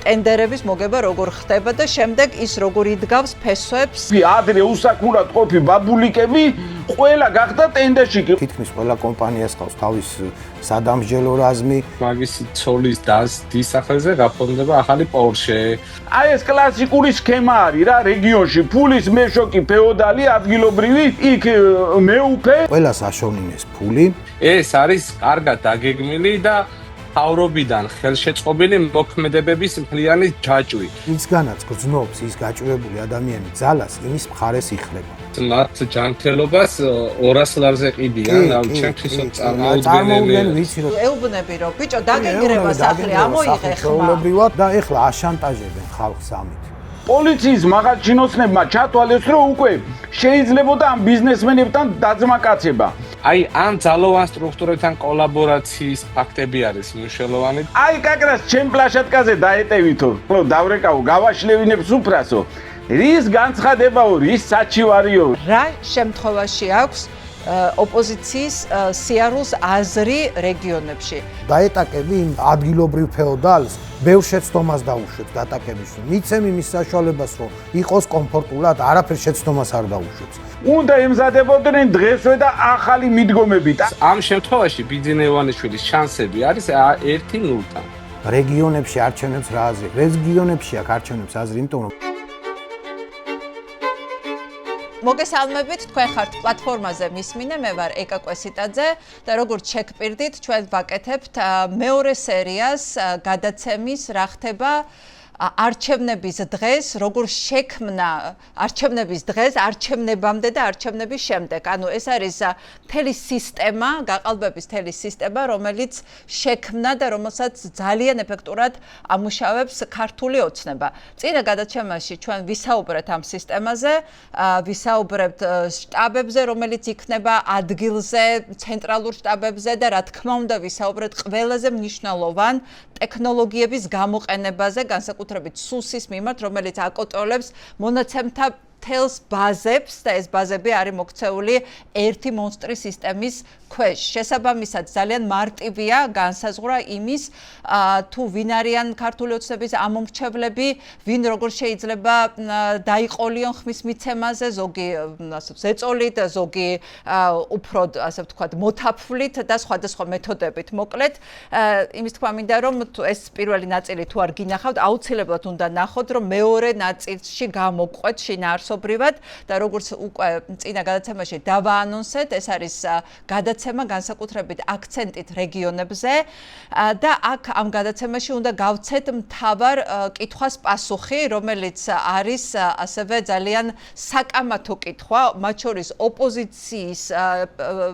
ტენდერების მოგება როგორ ხდება და შემდეგ ის როგორ იდგავს ფესვებს. ადრე უსაქმურად ყოფი ბაბულიკები ყველა გახდა ტენდერში. თითქმის ყველა კომპანიას ყავს თავის სადამსჯელო რაზმი. მაგის ცოლის დის სახელზე გაფორმდება ახალი Porsche. აი ეს კლასიკური სქემა არის რა რეგიონში. ფულის მეშოკი ფეოდალი ადგილობრივი იქ მეუფე. ყველას აშოვნინეს ფული. ეს არის კარგად დაგეგმილი და თავრობიდან ხელშეწყობილი მოქმედებების მთლიანი ჯაჭვი. ისგანაც გრძნობს ის გაჭირებული ადამიანი ძალას იმის მხარეს იხლება. მათ ჯანმრთელობას 200 ლარზე ყიდიან, ჩემთვის წარმოუდგენელი ვიცი რომ ეუბნები რომ ბიჭო დაგეგრება სახლი ამოიღე ხმა. და ეხლა აშანტაჟებენ ხალხს ამით. პოლიციის მაღალჩინოსნებმა ჩათვალეს რომ უკვე შეიძლებოდა ამ ბიზნესმენებთან დაძმაკაცება. აი ამ ძალოვან სტრუქტურებთან კოლაბორაციის ფაქტები არის მნიშვნელოვანი. აი კაკრას ჩემ პლაშატკაზე დაეტევითო. ხო დავრეკავ გავაშლევინებს უფრასო. რის განცხადებაო, რის საჩივარიო. რა შემთხვევაში აქვს ოპოზიციის სიარულს აზრი რეგიონებში. დაეტაკები იმ ადგილობრივ ფეოდალს ბევრ შეცდომას დაუშვებს დატაკების. მიცემ იმის საშუალებას რომ იყოს კომფორტულად, არაფერ შეცდომას არ დაუშვებს. უნდა ემზადებოდნენ დღესვე და ახალი მიდგომები. ამ შემთხვევაში ბიძინა ივანიშვილის შანსები არის 1-0-თან. რეგიონებში არჩევნებს რა აზრი? რეგიონებში აქ არჩევნებს აზრი, იმიტომ რომ მოგესალმებით, თქვენ ხართ პლატფორმაზე მისმინე, მე ვარ ეკა კვესიტაძე და როგორც შეგპირდით, ჩვენ ვაკეთებთ მეორე სერიას გადაცემის რა ხდება არჩევნების დღეს, როგორ შექმნა არჩევნების დღეს, არჩევნებამდე და არჩევნების შემდეგ. ანუ ეს არის მთელი სისტემა, გაყალბების მთელი სისტემა, რომელიც შექმნა და რომელსაც ძალიან ეფექტურად ამუშავებს ქართული ოცნება. წინა გადაცემაში ჩვენ ვისაუბრეთ ამ სისტემაზე, ვისაუბრებთ შტაბებზე, რომელიც იქნება ადგილზე, ცენტრალურ შტაბებზე და რა თქმა უნდა ვისაუბრეთ ყველაზე მნიშვნელოვან ტექნოლოგიების გამოყენებაზე, განსაკუთრებით სუსის მიმართ, რომელიც აკონტროლებს მონაცემთა თელს ბაზებს და ეს ბაზები არის მოქცეული ერთი მონსტრის სისტემის ქვეშ. შესაბამისად ძალიან მარტივია განსაზღვრა იმის თუ ვინ არიან ქართული ოცნების ამომრჩევლები, ვინ როგორ შეიძლება დაიყოლიონ ხმის მიცემაზე, ზოგი ზეწოლით, ზოგი უფრო ასე ვთქვათ მოთაფვლით და სხვადასხვა მეთოდებით. მოკლედ იმის თქმა მინდა რომ ეს პირველი ნაწილი თუ არ გინახავთ, აუცილებლად უნდა ნახოთ, რომ მეორე ნაწილში გამოგყვეთ შინაარსობრივად და როგორც უკვე წინა გადაცემაში დავაანონსეთ, ეს არის გადაცემა განსაკუთრებით აქცენტით რეგიონებზე და აქ ამ გადაცემაში უნდა გავცეთ მთავარ კითხვას პასუხი, რომელიც არის ასევე ძალიან საკამათო კითხვა, მათ შორის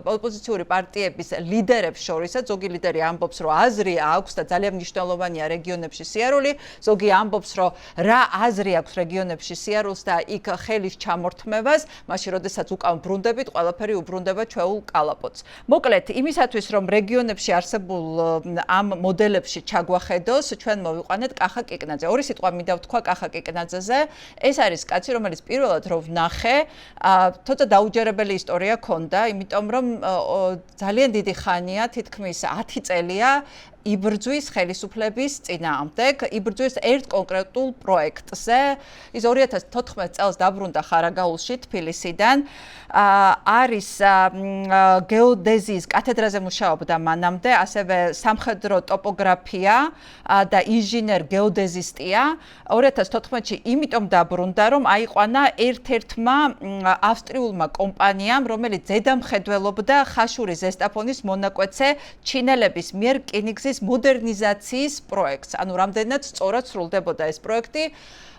ოპოზიციური პარტიების ლიდერებს შორისაც. ზოგი ლიდერი ამბობს, რომ აზრი აქვს და ძალიან მნიშვნელოვანია რეგიონებში სიარული, ზოგი ამბობს, რომ რა აზრი აქვს რეგიონებში სიარულს და იქ ხელის ჩამორთმევას, მაშინ როდესაც უკან ბრუნდებით, ყველაფერი უბრუნდება ჩვეულ კალაპოტს. მოკლედ, იმისათვის რომ რეგიონებში არსებულ ამ მოდელებში ჩაგვახედოს, ჩვენ მოვიყვანეთ კახა კიკნაძე. ორი სიტყვა მინდა ვთქვა კახა კიკნაძეზე. ეს არის კაცი, რომელიც პირველად რო ვნახე, თოცა დაუჯერებელი ისტორია ქონდა, იმიტომ რომ ძალიან დიდი ხანია, თითქმის 10 წელია იბრძვის ხელისუფლების წინააღმდეგ, იბრძვის ერთ კონკრეტულ პროექტზე. ის 2014 წელს დაბრუნდა ხარაგაულში, თბილისიდან. არის გეოდეზიის კათედრაზე მუშაობდა მანამდე, ასევე სამხედრო ტოპოგრაფია და ინჟინერ გეოდეზისტია. 2014-ში იმიტომ დაბრუნდა, რომ აიყვანა ერთ-ერთმა ავსტრიულმა კომპანიამ, რომელიც ზედამხედველობდა ხაშური ზესტაფონის მონაკვეთზე ჩინელების მიერ რკინიგზის მოდერნიზაციის პროექტს. ანუ რამდენად სწორად სრულდებოდა ეს პროექტი.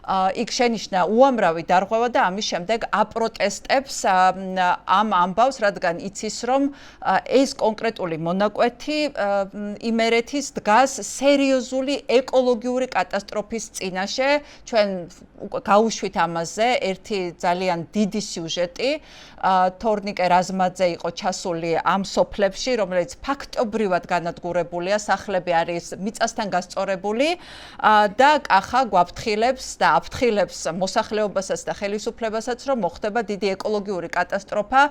იქ შენიშნა უამრავი დარღვევა და ამის შემდეგ აპროტესტებს ამ ამბავს, რადგან იცის, რომ ეს კონკრეტული მონაკვეთი იმერეთის დგას სერიოზული ეკოლოგიური კატასტროფის წინაშე. ჩვენ გავუშვით ამაზე ერთი ძალიან დიდი სიუჟეტი. თორნიკე რაზმაძე იყო ჩასული ამ სოფლებში, რომელიც ფაქტობრივად განადგურებულია სახლები არის მიწასთან გასწორებული და კახა გვაფრთხილებს და აფრთხილებს მოსახლეობასაც და ხელისუფლებასაც, რომ მოხდება დიდი ეკოლოგიური კატასტროფა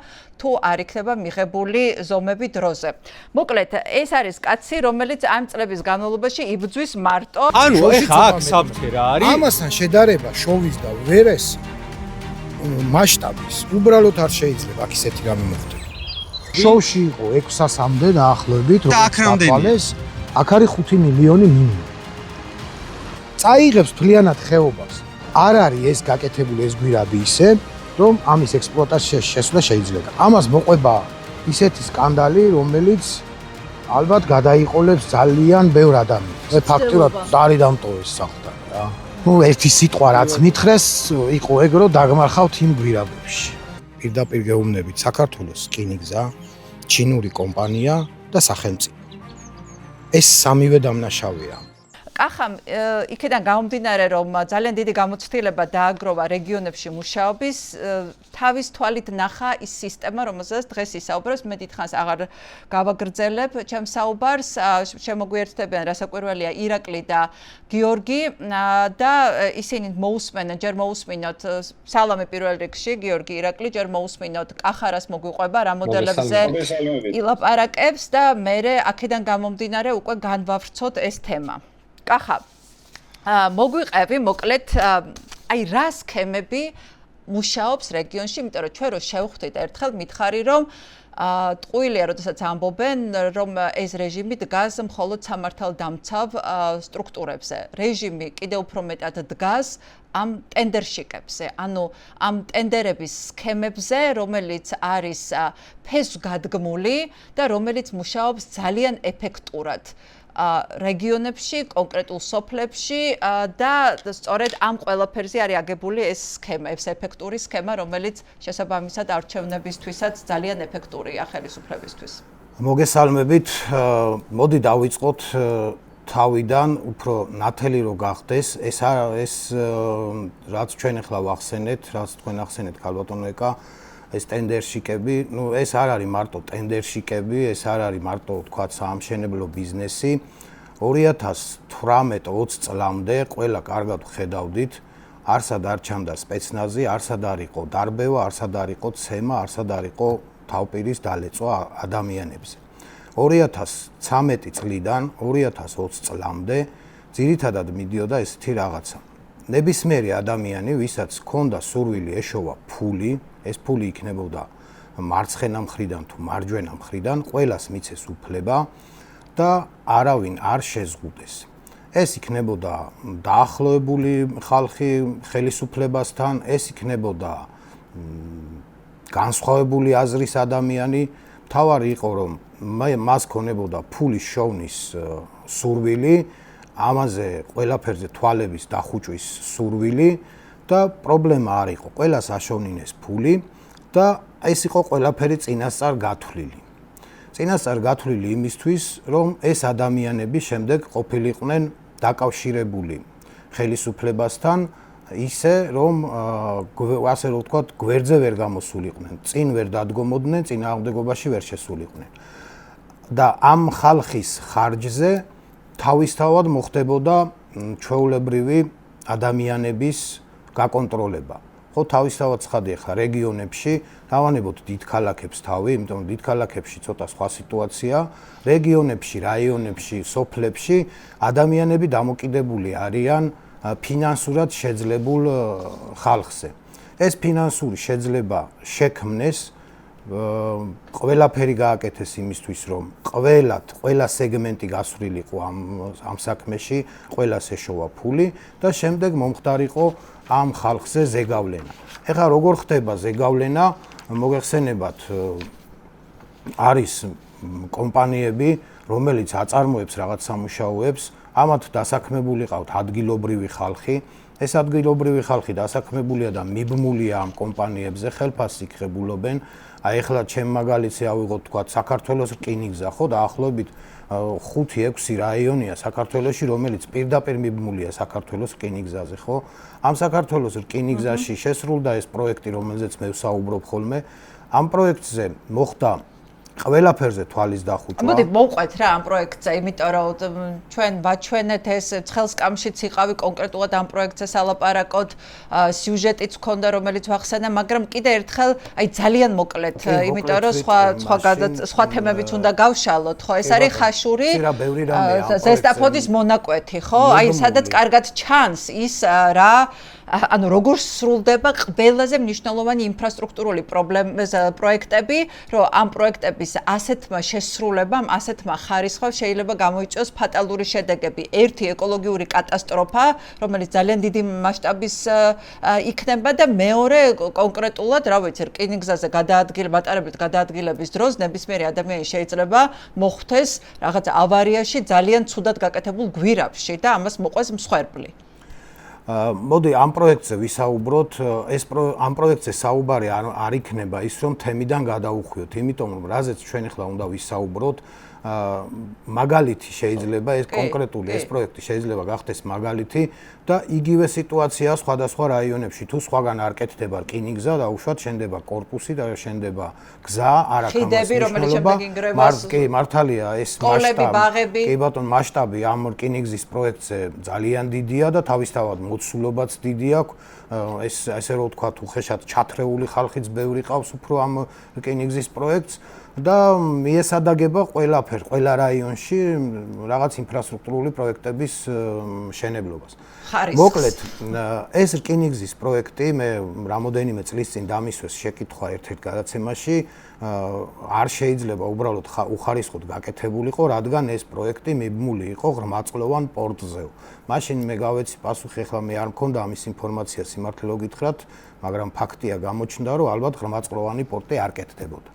თუ არ იქნება მიღებული ზომები დროზე. მოკლედ, ეს არის კაცი, რომელიც ამ წლების განმავლობაში იბრძვის მარტო. ანუ ეხა აქ საფრთხე რა არის? ამასთან შედარება შოვის და ვერეს მასშტაბის უბრალოდ არ შეიძლება აქ ისეთი რამე მოხდეს. შოუში იყო 600-მდე დაახლოებით, რომელიც აქ არის 5 მილიონი მინიმუმ. წაიღებს მთლიანად ხეობას. არ არის ეს გაკეთებული ეს გვირაბი ისე, რომ ამის ექსპლუატაციაში შესვლა შეიძლება. ამას მოყვება ისეთი სკანდალი, რომელიც ალბათ გადაიყოლებს ძალიან ბევრ ადამიანს. ფაქტურად არის დამტოვეს სახლთან რა. ერთი სიტყვა რაც მითხრეს, იყო ეგ რომ დაგმარხავთ იმ გვირაბებში. პირდაპირ გეუბნებით საქართველოს რკინიგზა, ჩინური კომპანია და სახელმწიფო. ეს სამივე დამნაშავეა. კახამ იქიდან გამომდინარე, რომ ძალიან დიდი გამოცდილება დააგროვა რეგიონებში მუშაობის, თავის თვალით ნახა ის სისტემა, რომელზეც დღეს ისაუბრებს, მე დიდხანს აღარ გავაგრძელებ ჩემს საუბარს, შემოგვიერთდებიან რასაკვირველია ირაკლი და გიორგი და ისინი მოусმენენ, ჯერ მოусმინოთ სალამი პირველ რიგში, გიორგი, ირაკლი, ჯერ მოусმინოთ კახარას მოგვიყვება რა მოდელებზე ილაპარაკებს და მე აქედან გამომდინარე უკვე განვავრცოთ ეს თემა. კახა, მოგვიყევი მოკლედ აი რა სქემები მუშაობს რეგიონში, იმიტომ რომ ჩვენ რო შევხვდით ერთხელ მითხარი რომ ტყუილია, როდესაც ამბობენ, რომ ეს რეჟიმი დგას მხოლოდ სამართალდამცავ სტრუქტურებზე. რეჟიმი კიდევ უფრო მეტად დგას ამ ტენდერშიკებზე, ანუ ამ ტენდერების სქემებზე, რომელიც არის ფესვგადგმული და რომელიც მუშაობს ძალიან ეფექტურად. რეგიონებში, კონკრეტულ სოფლებში და სწორედ ამ ყველაფერზე არის აგებული ეს სქემა, ეს ეფექტური სქემა, რომელიც შესაბამისად არჩევნებისთვისაც ძალიან ეფექტურია ხელისუფლებისთვის. მოგესალმებით, მოდი დავიწყოთ თავიდან, უფრო ნათელი რო გახდეს, ეს რაც ჩვენ ახლა ვახსენეთ, რაც თქვენ ახსენეთ ქალბატონო ეკა, ეს ტენდერშიკები, ეს არ არის მარტო ტენდერშიკები, ეს არ არის მარტო თქვა საამშენებლო ბიზნესი. 2018-20 წლამდე ყველა კარგად ხედავდით, არსად არ ჩამდა სპეცნაზი, არსად არ იყო დარბევა, არსად არ იყო ცემა, არსად არ იყო თავპირის დალეწვა ადამიანებზე. 2013 წლიდან 2020 წლამდე ძირითადად მიდიოდა ესეთი რაღაცა. ნებისმიერი ადამიანი, ვისაც ჰქონდა სურვილი ეშოვა ფული, ეს ფული იქნებოდა მარცხენა მხრიდან თუ მარჯვენა მხრიდან, ყველას მიცეს უფლება და არავინ არ შეზღუდეს. ეს იქნებოდა დაახლოებული ხალხი ხელისუფლებასთან, ეს იქნებოდა განსხვავებული აზრის ადამიანი. თავარი იყო, რომ მას ქონებოდა ფულის შოვნის სურვილი, ამაზე ყველაფერზე თვალების დახუჭვის სურვილი და პრობლემა არ იყო. ყველას აშოვნინეს ფული და ეს იყო ყველაფერი წინასწარ გათვლილი. წინასწარ გათვლილი იმისთვის, რომ ეს ადამიანები შემდეგ ყოფილიყვნენ დაკავშირებული ხელისუფლებასთან, ისე რომ ასე რომ ვთქვათ, გვერდზე ვერ გამოსულიყვნენ, წინ ვერ დადგომოდნენ, წინააღმდეგობაში ვერ შესულიყვნენ. და ამ ხალხის ხარჯზე თავისთავად მოხდებოდა ჩვეულებრივი ადამიანების გაკონტროლება. ხო, თავისთავად ცხადია ხა რეგიონებში, დავანებოთ დიდ ქალაქებს თავი, იმიტომ რომ დიდ ქალაქებში ცოტა სხვა სიტუაცია, რეგიონებში, რაიონებში, სოფლებში ადამიანები დამოკიდებული არიან ფინანსურად შეძლებულ ხალხზე. ეს ფინანსური შეძლება შექმნეს ყველაფერი გააკეთეს იმისთვის, რომ ყველა სეგმენტი გასვლილიყო ამ საქმეში, ყველას ეშოვა ფული და შემდეგ მომხდარიყო ამ ხალხზე ზეგავლენა. ეხლა როგორ ხდება ზეგავლენა? მოგეხსენებათ, არის კომპანიები, რომელიც აწარმოებს რაღაც სამუშაოებს, ამათ დასაქმებული ყავთ ადგილობრივი ხალხი. ეს ადგილობრივი ხალხი დასაქმებულია და მიბმულია ამ კომპანიებზე, ხელფასს იქხებულობენ. აი ეხლა ჩემ მაგალითზე ავიღოთ თქვა საქართველოს რკინიგზა, ხო, დაახლოებით 5-6 რაიონია საქართველოში, რომელიც პირდაპირ მიბმულია საქართველოს რკინიგზაზე, ხო? ამ საქართველოს რკინიგზაში შესრულდა ეს პროექტი, რომელზეც მე ვსაუბრობ ხოლმე. ამ პროექტზე მოხდა ყველაფერზე თვალის დახუჭვა. მოდი მოვყვეთ რა ამ პროექტზე, იმიტომ რომ ჩვენ ვაჩვენეთ ეს ცხელსკამშიც იყავი კონკრეტულად ამ პროექტზე სალაპარაკოთ, სიუჟეტიც ქონდა რომელიც ვახსენე, მაგრამ კიდე ერთხელ აი ძალიან მოკლედ, იმიტომ რომ სხვა თემებიც უნდა გავშალოთ, ხო? ეს არის ხაშური ზესტაფოდის მონაკვეთი, ხო? აი სადაც კარგად ჩანს ის რა ანუ როგორ სრულდება ყველაზე მნიშვნელოვანი ინფრასტრუქტურული პროექტები, რომ ამ პროექტების ასეთმა შესრულებამ, ასეთმა ხარისხმა შეიძლება გამოიწვიოს ფატალური შედეგები. ერთი ეკოლოგიური კატასტროფა, რომელიც ძალიან დიდი მასშტაბის იქნება და მეორე კონკრეტულად, რა ვიცი, რკინიგზაზე მატარებლით გადაადგილების დროს ნებისმიერი ადამიანი შეიძლება მოხვდეს რაღაც ავარიაში ძალიან ცუდად გაკეთებულ გვირაბში და ამას მოყვეს მსხვერპლი. მოდი ამ პროექტზე ვისაუბროთ, ამ პროექტზე საუბარი არ იქნება ის, რომ თემიდან გადაუხვიოთ, იმიტომ რომ რაზეც ჩვენ ახლა უნდა ვისაუბროთ, მაგალითი შეიძლება ეს კონკრეტული ეს პროექტი შეიძლება გახდეს მაგალითი და იგივე სიტუაცია სხვადასხვა რაიონებში თუ სხვაგან არ კეთდება რკინიგზა და უშუალოდ შენდება კორპუსი და შენდება გზა, არ აქვს ხიდები, რომელიც შემდეგ ინგრევას კი, მართალია ეს მასშტაბი, კი ბატონო, მასშტაბი ამ რკინიგზის პროექტზე ძალიან დიდია და თავისთავად მოცულობაც დიდი აქვს. ესე რომ ვთქვათ, უხეშად ჩათრეული ხალხიც ბევრი ყავს უფრო ამ რკინიგზის პროექტს და მიესადაგება ყველაფერს, ყველა რაიონში რაღაც ინფრასტრუქტურული პროექტების შენებლობას. მოკლედ, ეს რკინიგზის პროექტი მე რამოდენიმე წლის წინ დამისვეს შეკითხვა ერთ-ერთ გადაცემაში, არ შეიძლება უბრალოდ უხარისხოდ გაკეთებულიყო, რადგან ეს პროექტი მიბმული იყო ღრმაწლოვან პორტზე. მაშინ მე გავეცი პასუხი, ახლა მე არ მქონდა ამის ინფორმაცია სიმართლე გითხრათ, მაგრამ ფაქტია გამოჩნდა, რომ ალბათ ღრმაწლოვანი პორტი არ კეთდებოდა.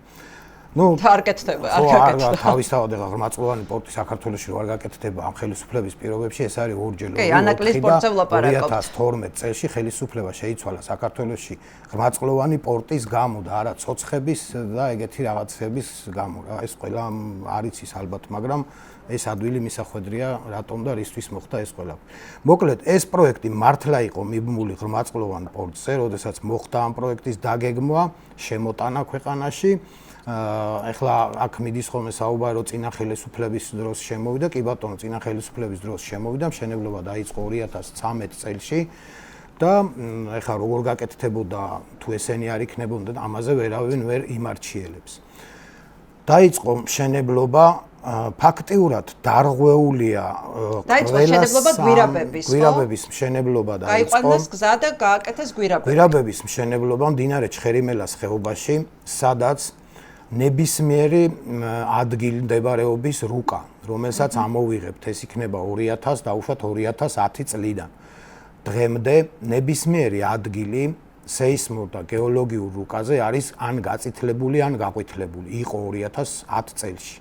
არ კეთდება, არ გაკეთდება. თავისთავად ღრმაწლოვანი პორტი საქართველოში რო არ გაკეთდება ამ ხელისუფლების პირობებში, ეს არის ორჯერ. კი, ანაკლის პორტზე ვლაპარაკობთ. 2012 წელში ხელისუფლება შეიცვალა საქართველოში ღრმაწლოვანი პორტის გამო და არა ცოცხების და ეგეთი რაღაცების გამო. ეს ყველა არ იცის ალბათ, მაგრამ ეს ადვილი მისახვედრია, რატომ და რისთვის მოხდა ეს ყველაფერი. მოკლედ, ეს პროექტი მართლა იყო მიბმული ღრმაწლოვან პორტზე, როდესაც მოხდა ამ პროექტის დაგეგმვა, შემოტანა ქვეყანაში. ეხლა აქ მიდის ხოლმე საუბარი, რომ წინა ხელისუფლების დროს შემოვიდა, კი ბატონო, წინა ხელისუფლების დროს შემოვიდა, მშენებლობა დაიწყო 2013 წელში და ეხლა როგორ გაკეთდებოდა, თუ ესენი არ იქნებოდა, ამაზე ვერავინ ვერ იმარჩიელებს. დაიწყო მშენებლობა, ფაქტიურად დარღვეულია გვირაბების მშენებლობა დაიწყო. გაიყვანეს გზა და გააკეთეს გვირაბები. გვირაბების მშენებლობა მდინარე ჩხერიმელას ხეობაში, სადაც ნებისმიერი ადგილი მდებარეობის რუკა, რომელსაც ამოვიღებთ, ეს იქნება 2000 და უშუალოდ 2010 წლიდან. დღემდე ნებისმიერი ადგილი სეისმურ და გეოლოგიურ რუკაზე არის ან გაწითლებული, ან გაყვითლებული. იყო 2010 წელში.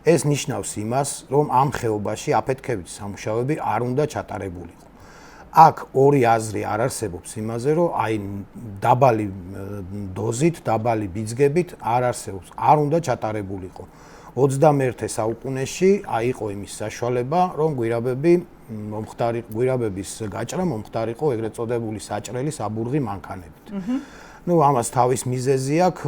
ეს ნიშნავს იმას, რომ ამ ხეობაში აფეთქებითი სამუშაოები არ უნდა ჩატარებულიყო. აქ ორი აზრი არ არსებობს იმაზე, რომ აი დაბალი დოზით, დაბალი ბიძგებით არ არსებობს, არ უნდა ჩატარებულიყო. 21 საუკუნეში აიყო იმის საშუალება, რომ გვირაბების გაჭრა მომხდარიყო ეგრეთ წოდებული საჭრელი საბურღი მანქანებით. ამას თავის მიზეზი აქვს,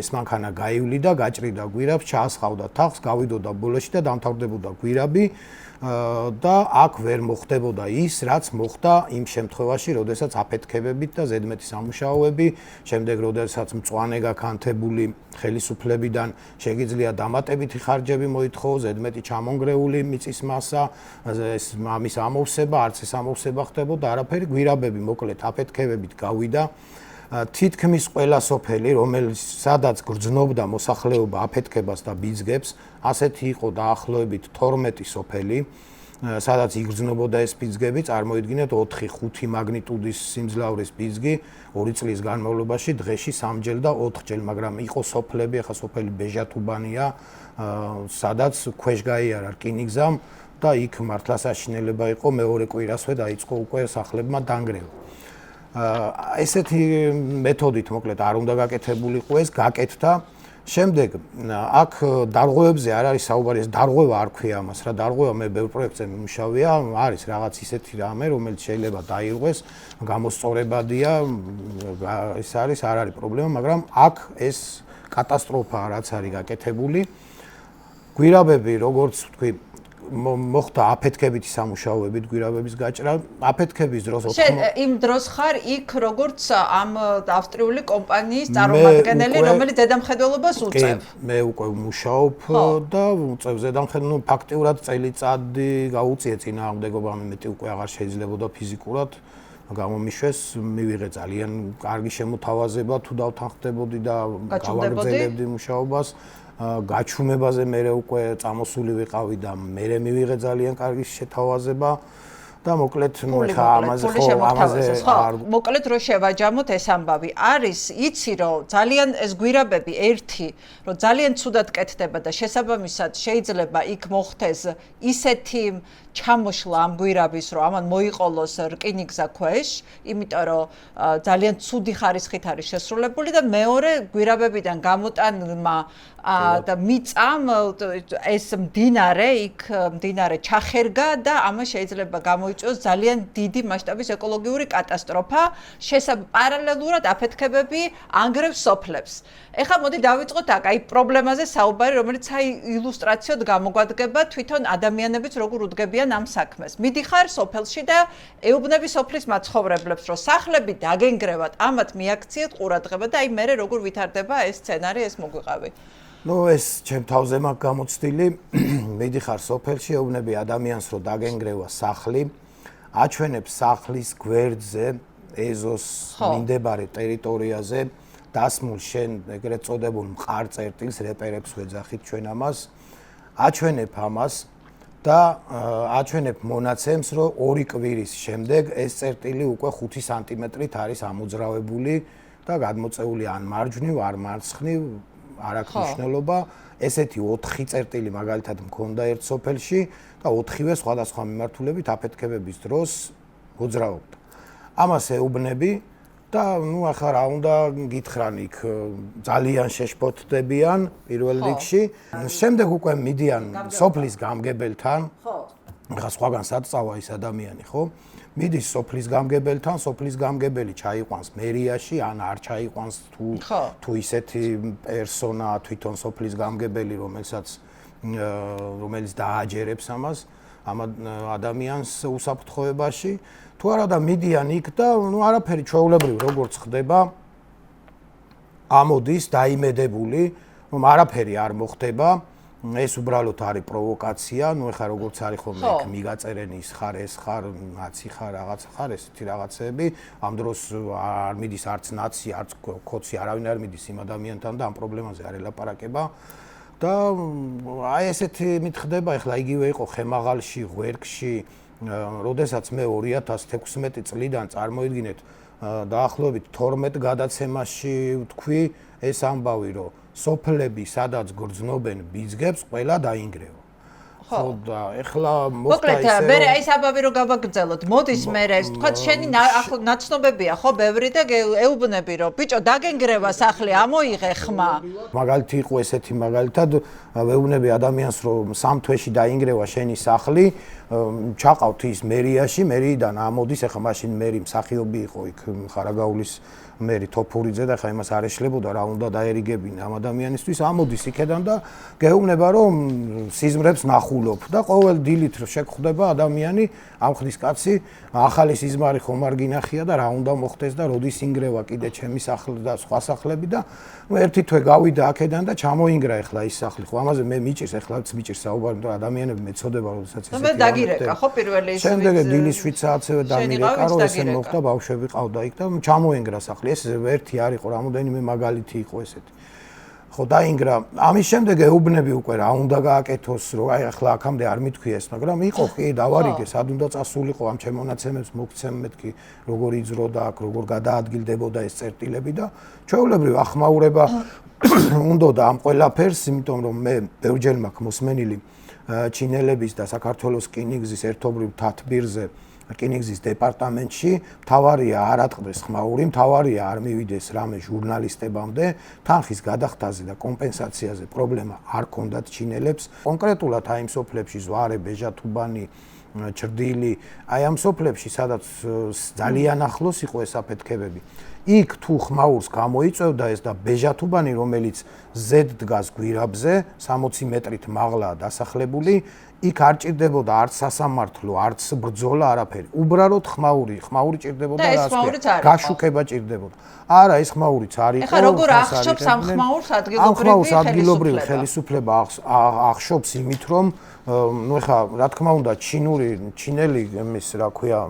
ეს მანქანა გაივლიდა, გაჭრიდა გვირაბს, ჩაასხავდა თაღს, გავიდოდა ბოლოში და დამთავრდებოდა გვირაბი და აქ ვერ მოხდებოდა ის, რაც მოხდა იმ შემთხვევაში, როდესაც აფეთქებებით და ზედმეტი სამუშაოები, შემდეგ როდესაც მწვანე გაქანთებული ხელისუფლებიდან შეგიძლია დამატებითი ხარჯები მოითხოვოს, ზედმეტი ჩამონგრეული მიწის მასა, ეს ამის ამოვსება, არც ეს ამოვსება ხდებოდა, არაფერი, გვირაბები მოკლედ აფეთქებებით გავიდა. თითქმის ყველა სოფელი, რომელიც სადაც გრძნობდა მოსახლეობა აფეთქებას და ბიძგებს, ასეთი იყო დაახლოებით 12 სოფელი, სადაც იგრძნობოდა ეს ბიძგები, წარმოიდგინეთ 4-5 მაგნიტუდის სიმძლავრის ბიძგი 2 წლის განმავლობაში დღეში 3ჯერ და 4ჯერ, მაგრამ იყო სოფლები, ახლა სოფელი ბეჟათუბანია, სადაც ქვეშ გაიარა რკინიგზამ და იქ მართლა საშინელება იყო, მეორე კვირასვე დაიწყო უკვე სახლებმა დანგრევა. ესეთი მეთოდით მოკლედ არ უნდა გაკეთებულიყო ეს, გაკეთდა. შემდეგ აქ დარღვევებზე არ არის საუბარი, ეს დარღვევა არ ქვია ამას, რა დარღვევა მე ბევრ პროექტზე მიმუშავია, არის რაღაც ისეთი რამე, რომელიც შეიძლება დაირღვეს, გამოსწორებადია, ეს არის, არ არის პრობლემა, მაგრამ აქ ეს კატასტროფაა რაც არის გაკეთებული. გვირაბები, როგორც ვთქვი, მოხდა აფეთქებითი სამუშაოებით გვირაბების გაჭრა. აფეთქების დროს შენ იმ დროს ხარ იქ როგორც ამ ავსტრიული კომპანიის წარმომადგენელი, რომელიც ზედამხედველობას უწევ. მე უკვე ვმუშაობ და უწევ ზედამხედველობას, ფაქტიურად წელიწადი გაუწია წინააღმდეგობა, მეტი უკვე აღარ შეიძლებოდა ფიზიკურად გამომიშვეს, მივიღე ძალიან კარგი შემოთავაზება, თუ დავთანხმდებოდი და გავაგრძელებდი მუშაობას. გაჩუმებაზე მე უკვე წამოსული ვიყავი და მე მივიღე ძალიან კარგი შეთავაზება და მოკლედ ხა ამაზე მოკლედ რო შევაჯამოთ ეს ამბავი არის იცი რომ ძალიან ეს გვირაბები ერთი რომ ძალიან ცუდად კეთდება და შესაბამისად შეიძლება იქ მოხდეს ისეთი ჩამოშლა ამ გვირაბის რომ ამან მოიყოლოს რკინიგზა ქვეშ იმიტომ რომ ძალიან ცუდი ხარისხით არის შესრულებული და მეორე გვირაბებიდან გამოტანმა და მიწამ ეს მდინარე იქ მდინარე ჩახერგა და ამას შეიძლება გამოიწვიოს ძალიან დიდი მასშტაბის ეკოლოგიური კატასტროფა პარალელურად აფეთქებები ანგრევს სოფლებს ეხლა მოდი დავიწყოთ აქ აი პრობლემაზე საუბარი რომელიც აი ილუსტრაციოდ გამოგვადგება თვითონ ადამიანებიც როგორ უდგებიან ამ საქმეს მიდიხარ სოფელში და ეუბნები სოფლის მაცხოვრებლებს რომ სახლები დაგენგრევათ ამათ მიაქციეთ ყურადღება და აი მე როგორ ვითარდება ეს სცენარი ეს მოგვიყავი ნუ ეს ჩემ თავზე მაქვს გამოცდილი მიდიხარ სოფელში ეუბნები ადამიანს რომ დაგენგრევა სახლი აჩვენებს სახლის გვერდზე ეზოს მიმდებარე ტერიტორიაზე დასმულ შენ ეგრეთ წოდებულ მყარ წერტილს რეპერებს ვეძახით ჩვენ ამას აჩვენებ ამას და აჩვენებ მონაცემს რომ 2 კვირის შემდეგ ეს წერტილი უკვე 5 სანტიმეტრით არის ამოძრავებული და გადმოწეული ან მარჯვნივ არ მარცხნივ არ აქვს მნიშვნელობა ესეთი 4 წერტილი მაგალითად მქონდა ერთ სოფელში და 4-ვე სხვადასხვა მიმართულებით აფეთქებების დროს მოძრაობდა ამას ეუბნები და ნუ ახლა რა უნდა გითხრან იქ ძალიან შეშფოთდებიან პირველ რიგში შემდეგ უკვე მიდიან სოფლის გამგებელთან ახლა სხვაგან საწავა ის ადამიანი ხო მიდის სოფლის გამგებელთან სოფლის გამგებელი ჩაიყვანს მერიაში ან არ ჩაიყვანს თუ ისეთი პერსონა თვითონ სოფლის გამგებელი რომელიც დააჯერებს ამას ამ ადამიანს უსაფრთხოებაში თუ არა და მიდიან იქ და ნუ არაფერი ჩვეულებრივ როგორც ხდება ამოდის დაიმედებული რომ არაფერი არ მოხდება ეს უბრალოდ არის პროვოკაცია ნუ ეხლა როგორც არის ხოლმე იქ მიგაწერენ ის ხარ ეს ხარ ნაცი ხარ რაღაცა ხარ ესეთი რაღაცები ამ დროს არ მიდის არც ნაცი არც კოცი არავინ არ მიდის იმ ადამიანთან და ამ პრობლემაზე არ ელაპარაკება და აი ესეთი მითხდება ეხლა იგივე იყო ხემაღალში ღვერქში როდესაც მე 2016 წლიდან წარმოიდგინეთ დაახლოებით 12 გადაცემაში ვთქვი ეს ამბავი რომ სოფლები სადაც გრძნობენ ბიძგებს ყველა დაინგრევა ხო და ეხლა მოხდა ისე მოკლედ მე ეს ამბავი რომ გავაგრძელოთ მოდის მე ეს თქვა შენი ნაცნობებია ხო ბევრი და ეუბნები რომ ბიჭო დაგენგრევა სახლი ამოიღე ხმა მაგალითი იყო ესეთი მაგალითად ვეუბნები ადამიანს რომ 3 თვეში დაინგრევა შენი სახლი ჩაყავთ ის მერიაში მერიიდან ამოდის ეხლა მაშინ მერი მსახიობი იყო იქ ხარაგაულის მერი თოფურიძე და ხა იმას არ ეშლებოდა რა უნდა დაერიგებინა ამ ადამიანისთვის ამოდის იქედან და გეუბნება რომ სიზმრებს ნახულობ და ყოველ დილით შეგხვდება ადამიანი ამხდის კაცი ახალი სიზმარი ხომ არ გინახია და რა უნდა მოხდეს და როდის ინგრევა კიდე ჩემი სახლი და სხვა სახლები და ნუ ერთი თვე გავიდა აქედან და ჩამოინგრა ეხლა ის სახლი ხო ამაზე მე მიჭირს ეხლაც მიჭირს საუბარი და ადამიანები მეწოდება როდესაც ესე მე დაგირეკა ხო პირველი ის შემდეგ დილის 7 საათზე დამირეკა რომ ესე მოხდა ბავშვები ყავდა იქ და ჩამოინგრა სახლი ეს ერთი არ იყო რამოდენიმე მაგალითი იყო ესეთი ხო დაინგრა ამის შემდეგ ეუბნები უკვე რა უნდა გააკეთოს რომ აი ახლა აქამდე არ მithქვიეს მაგრამ იყო კი დავარიგე სად უნდა წასულიყო ამ ჩემონაცემებს მოგცემ მეთქი როგორ იძროდა აქ როგორ გადაადგილდებოდა ეს წერტილები და ჩვეულებრივ ახმაურება უნდა და ამ ყველაფერს იმიტომ რომ მე ბევრჯერ მაქვს მოსმენილი ჩინელების და საქართველოს რკინიგზის ერთობლივ თათბირზე რკინიგზის დეპარტამენტში მთავარია არ ატყდეს ხმაური მთავარია არ მივიდეს რამე ჟურნალისტებამდე თანხის გადახდაზე და კომპენსაციაზე პრობლემა არ ქონდათ ჩინელებს კონკრეტულად აი იმ სოფლებში ზვარე ბეჟათუბანი ჭრდილი, აი ამ სოფლებში, სადაც ძალიან ახლოს იყო ეს აფეთქებები. იქ თუ ხმაურს გამოიწევდა ეს და ბეჟათუბანი, რომელიც ზედ დგას გვირაბზე, 60 მეტრით მაღლა დასახლებული, იქ არ ჭირდებოდა არც სასამართლო, არც ბრძოლა, არაფერი. უბრალოდ ხმაური ჭირდებოდა და ეს რა ხმაურიც ქვია, არ იყო. გაშუქება ჭირდებოდა. არა, ეს ხმაურიც არ იყო. ეხლა როგორ ახშობს ამ ხმაურს ადგილობრივი ხელისუფლება ახშობს იმით, რომ ნუ ეხლა რა თქმა უნდა ჩინელი იმის რა ქვია